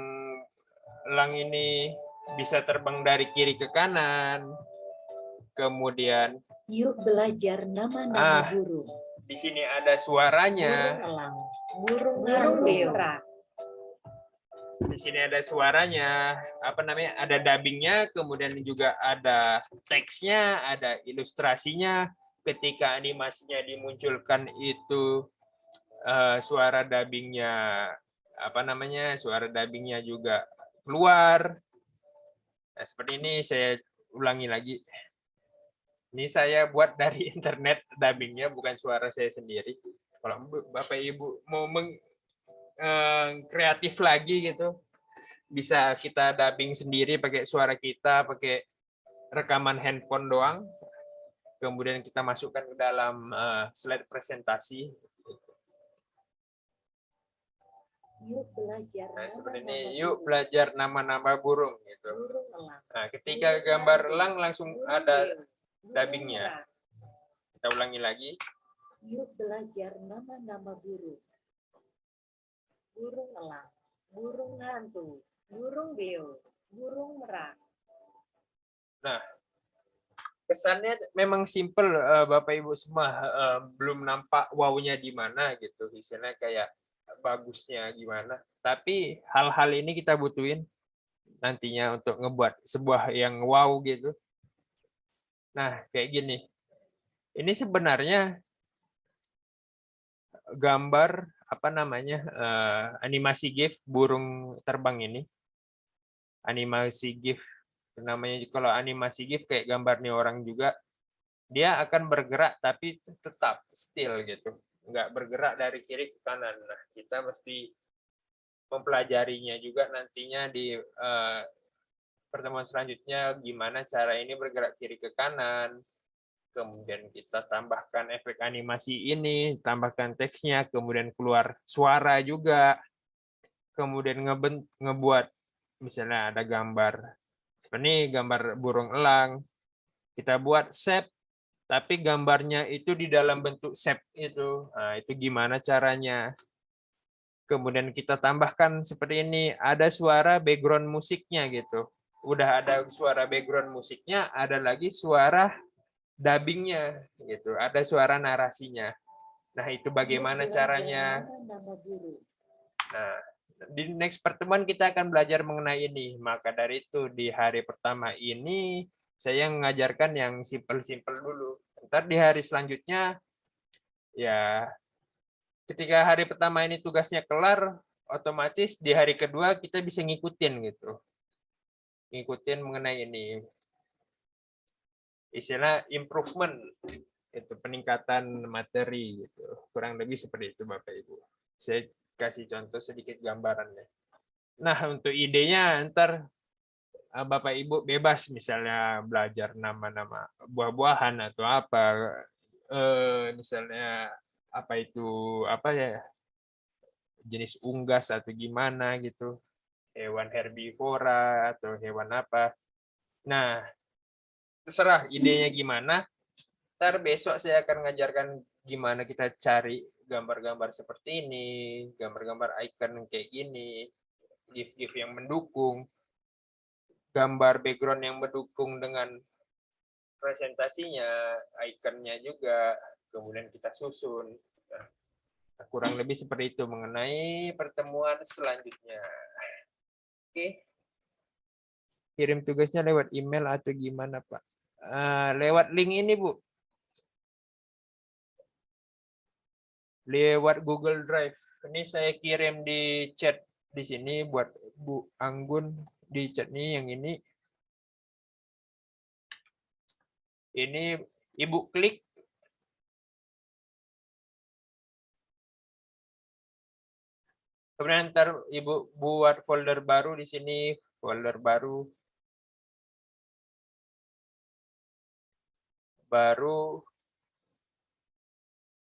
elang ini bisa terbang dari kiri ke kanan. Kemudian Yuk belajar nama-nama burung. di sini ada suaranya. Burung elang, burung hantu. Di sini ada suaranya, apa namanya? Ada dubbingnya, kemudian juga ada teksnya, ada ilustrasinya. Ketika animasinya dimunculkan itu suara dubbingnya apa namanya? Suara dubbingnya juga keluar. Nah, seperti ini saya ulangi lagi. Ini saya buat dari internet dubbingnya, bukan suara saya sendiri. Kalau Bapak Ibu mau kreatif lagi gitu, bisa kita dubbing sendiri pakai suara kita, pakai rekaman handphone doang. Kemudian kita masukkan ke dalam slide presentasi. Yuk belajar. Nah, seperti ini. Yuk belajar nama-nama burung gitu. Burung elang. Nah, ketika gambar elang langsung ada dubbingnya. Kita ulangi lagi. Yuk belajar nama-nama burung. Burung elang, burung hantu, burung beo, burung merak. Nah, kesannya memang simple Bapak Ibu semua, belum nampak wow-nya di mana gitu, misalnya kayak bagusnya gimana. Tapi hal-hal ini kita butuhin nantinya untuk ngebuat sebuah yang wow gitu. Nah, kayak gini. Ini sebenarnya gambar apa namanya? Animasi GIF burung terbang ini. Animasi GIF namanya, kalau animasi GIF kayak gambar nih orang juga, dia akan bergerak tapi tetap still gitu, nggak bergerak dari kiri ke kanan. Nah, kita mesti mempelajarinya juga nantinya di pertemuan selanjutnya, gimana cara ini bergerak kiri ke kanan, kemudian kita tambahkan efek animasi ini, tambahkan teksnya, kemudian keluar suara juga, kemudian ngebuat misalnya ada gambar seperti ini, gambar burung elang, kita buat shape, tapi gambarnya itu di dalam bentuk shape itu. Nah, itu gimana caranya? Kemudian kita tambahkan seperti ini, ada suara background musiknya gitu. Udah ada suara background musiknya, ada lagi suara dubbingnya gitu, ada suara narasinya. Nah, itu bagaimana caranya? Nah, di next pertemuan kita akan belajar mengenai ini. Maka dari itu di hari pertama ini saya mengajarkan yang simple-simple dulu. Ntar di hari selanjutnya ya ketika hari pertama ini tugasnya kelar, otomatis di hari kedua kita bisa ngikutin gitu. Ngikutin mengenai ini. Istilah improvement, itu peningkatan materi gitu. Kurang lebih seperti itu Bapak Ibu. Saya kasih contoh sedikit gambarannya. Nah, untuk idenya ntar Bapak Ibu bebas misalnya belajar nama-nama buah-buahan atau apa, misalnya apa itu apa ya, jenis unggas atau gimana gitu, hewan herbivora atau hewan apa. Nah, terserah idenya gimana. Ntar besok saya akan ngajarkan gimana kita cari gambar-gambar seperti ini, gambar-gambar icon kayak gini, GIF-GIF yang mendukung, gambar background yang mendukung dengan presentasinya, ikonnya juga, kemudian kita susun. Nah, kurang lebih seperti itu mengenai pertemuan selanjutnya. Oke. kirim tugasnya lewat email atau gimana, Pak? Lewat link ini, Bu. Lewat Google Drive. Ini saya kirim di chat di sini buat Bu Anggun di chat nih yang ini. Ini Ibu klik. Kemudian ntar Ibu buat folder baru di sini, folder baru.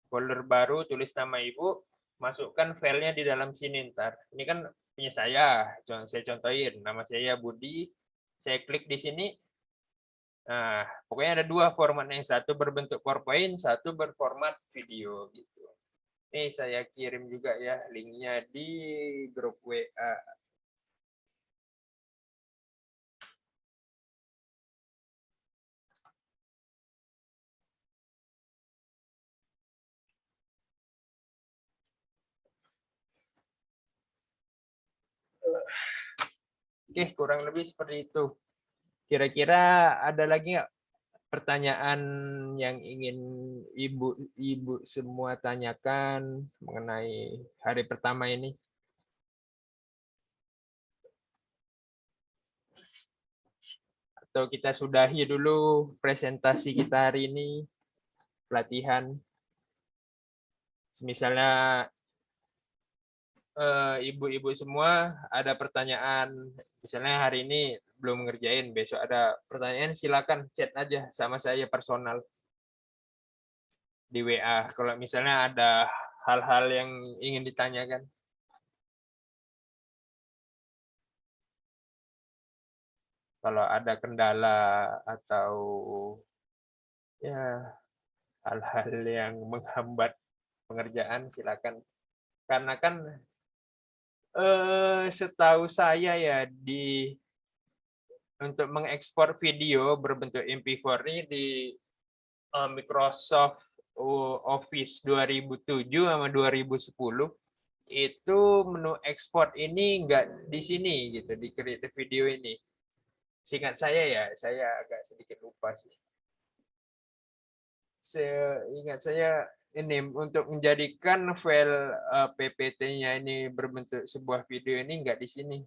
Folder baru, tulis nama Ibu, masukkan filenya di dalam sini ntar. Ini kan punya saya contohin, nama saya Budi, saya klik di sini. Nah, pokoknya ada dua formatnya, yang satu berbentuk PowerPoint, satu berformat video gitu. Ini saya kirim juga ya linknya di grup WA. Oke, kurang lebih seperti itu. Kira-kira ada lagi nggak pertanyaan yang ingin ibu-ibu semua tanyakan mengenai hari pertama ini? Atau kita sudahi dulu presentasi kita hari ini, pelatihan. Misalnya ibu-ibu semua ada pertanyaan, misalnya hari ini belum ngerjain, besok ada pertanyaan, silakan chat aja sama saya personal di WA. Kalau misalnya ada hal-hal yang ingin ditanyakan. Kalau ada kendala atau ya hal-hal yang menghambat pengerjaan, silakan. Karena kan setahu saya ya untuk mengekspor video berbentuk MP4 ini di Microsoft Office 2007 sama 2010 itu menu ekspor ini enggak di sini gitu, di Creative Video ini. Seingat saya ya, saya agak sedikit lupa sih. Seingat saya ini untuk menjadikan file PPT-nya ini berbentuk sebuah video ini enggak di sini.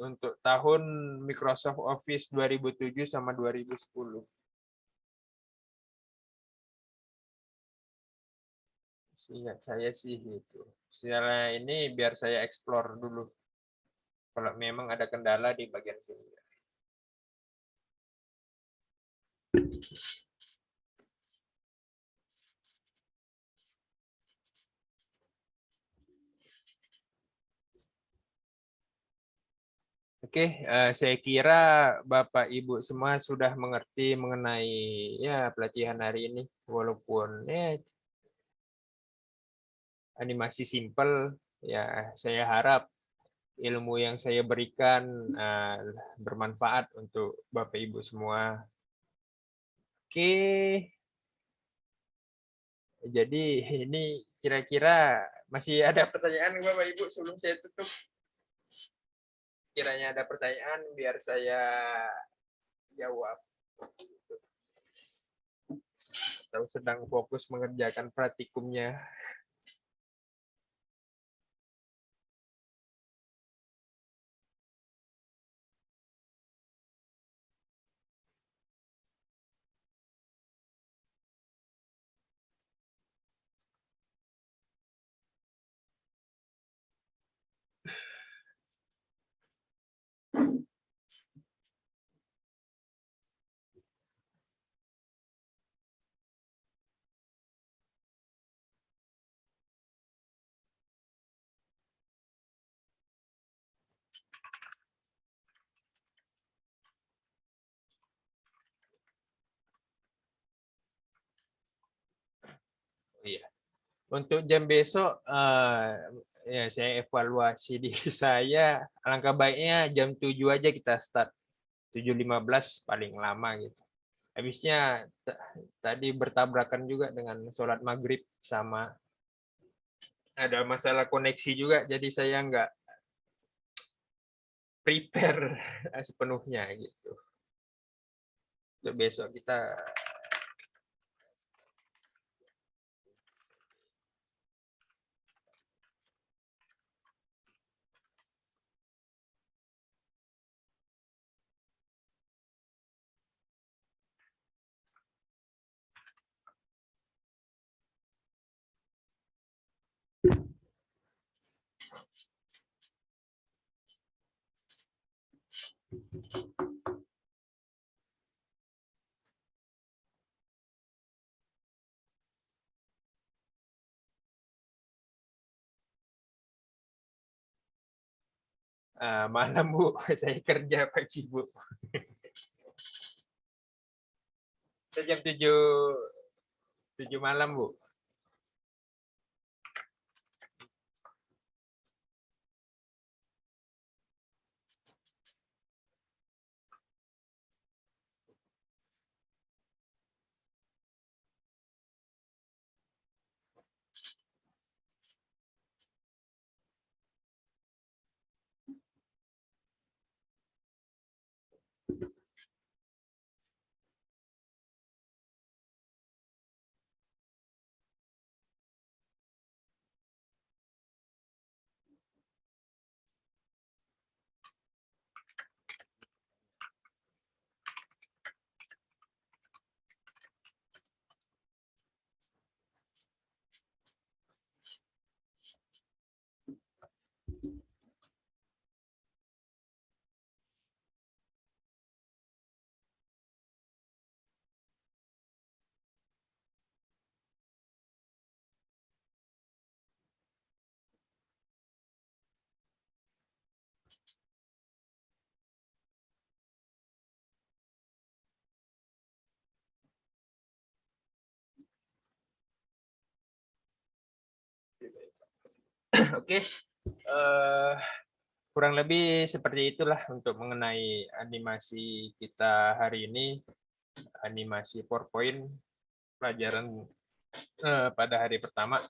Untuk tahun Microsoft Office 2007 sama 2010. Seingat saya sih itu. Secara ini biar saya explore dulu. Kalau memang ada kendala di bagian sini. Oke, saya kira Bapak Ibu semua sudah mengerti mengenai ya pelatihan hari ini, walaupun ya animasi simple, ya saya harap ilmu yang saya berikan bermanfaat untuk Bapak Ibu semua. Oke, jadi ini kira-kira masih ada pertanyaan Bapak Ibu sebelum saya tutup? Kiranya ada pertanyaan biar saya jawab. Atau sedang fokus mengerjakan praktikumnya. Iya. Untuk jam besok, ya saya evaluasi diri saya. Alangkah baiknya jam 7 aja kita start. 7.15 paling lama gitu. Habisnya tadi bertabrakan juga dengan sholat maghrib sama ada masalah koneksi juga. Jadi saya prepare sepenuhnya gitu. Untuk besok kita malam Bu, saya kerja pagi Bu. Jam 7 malam Bu. Oke, kurang lebih seperti itulah untuk mengenai animasi kita hari ini, animasi PowerPoint pelajaran pada hari pertama.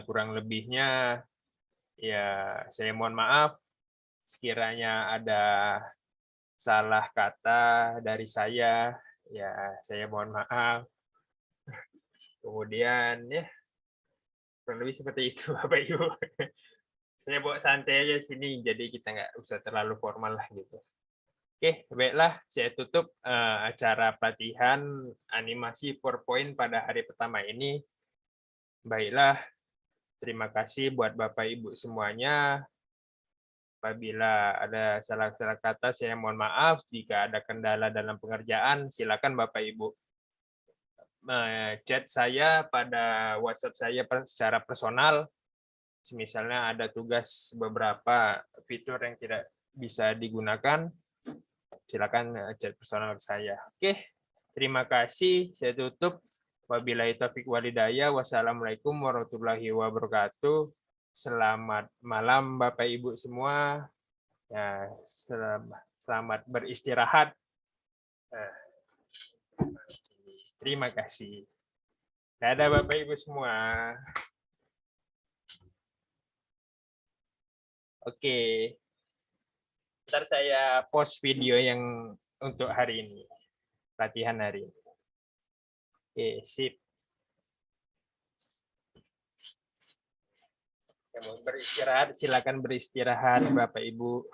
Kurang lebihnya ya saya mohon maaf sekiranya ada salah kata dari saya, ya saya mohon maaf. Kemudian ya kurang lebih seperti itu Bapak Ibu. Saya bawa santai aja sini, jadi kita nggak usah terlalu formal lah gitu. Oke, baiklah, saya tutup acara pelatihan animasi PowerPoint pada hari pertama ini. Baiklah, terima kasih buat Bapak Ibu semuanya. Apabila ada salah-salah kata, saya mohon maaf. Jika ada kendala dalam pengerjaan, silakan Bapak Ibu chat saya pada WhatsApp saya secara personal. Misalnya ada tugas beberapa fitur yang tidak bisa digunakan, silakan chat personal ke saya. Oke, terima kasih. Saya tutup. Wabillahi taufiq walhidayah. Wassalamualaikum warahmatullahi wabarakatuh. Selamat malam Bapak Ibu semua. Ya, selamat beristirahat. Terima kasih. Dadah Bapak Ibu semua. Oke. Ntar saya post video yang untuk hari ini. Latihan hari ini. Oke, sip. Yang mau beristirahat, silakan beristirahat Bapak Ibu.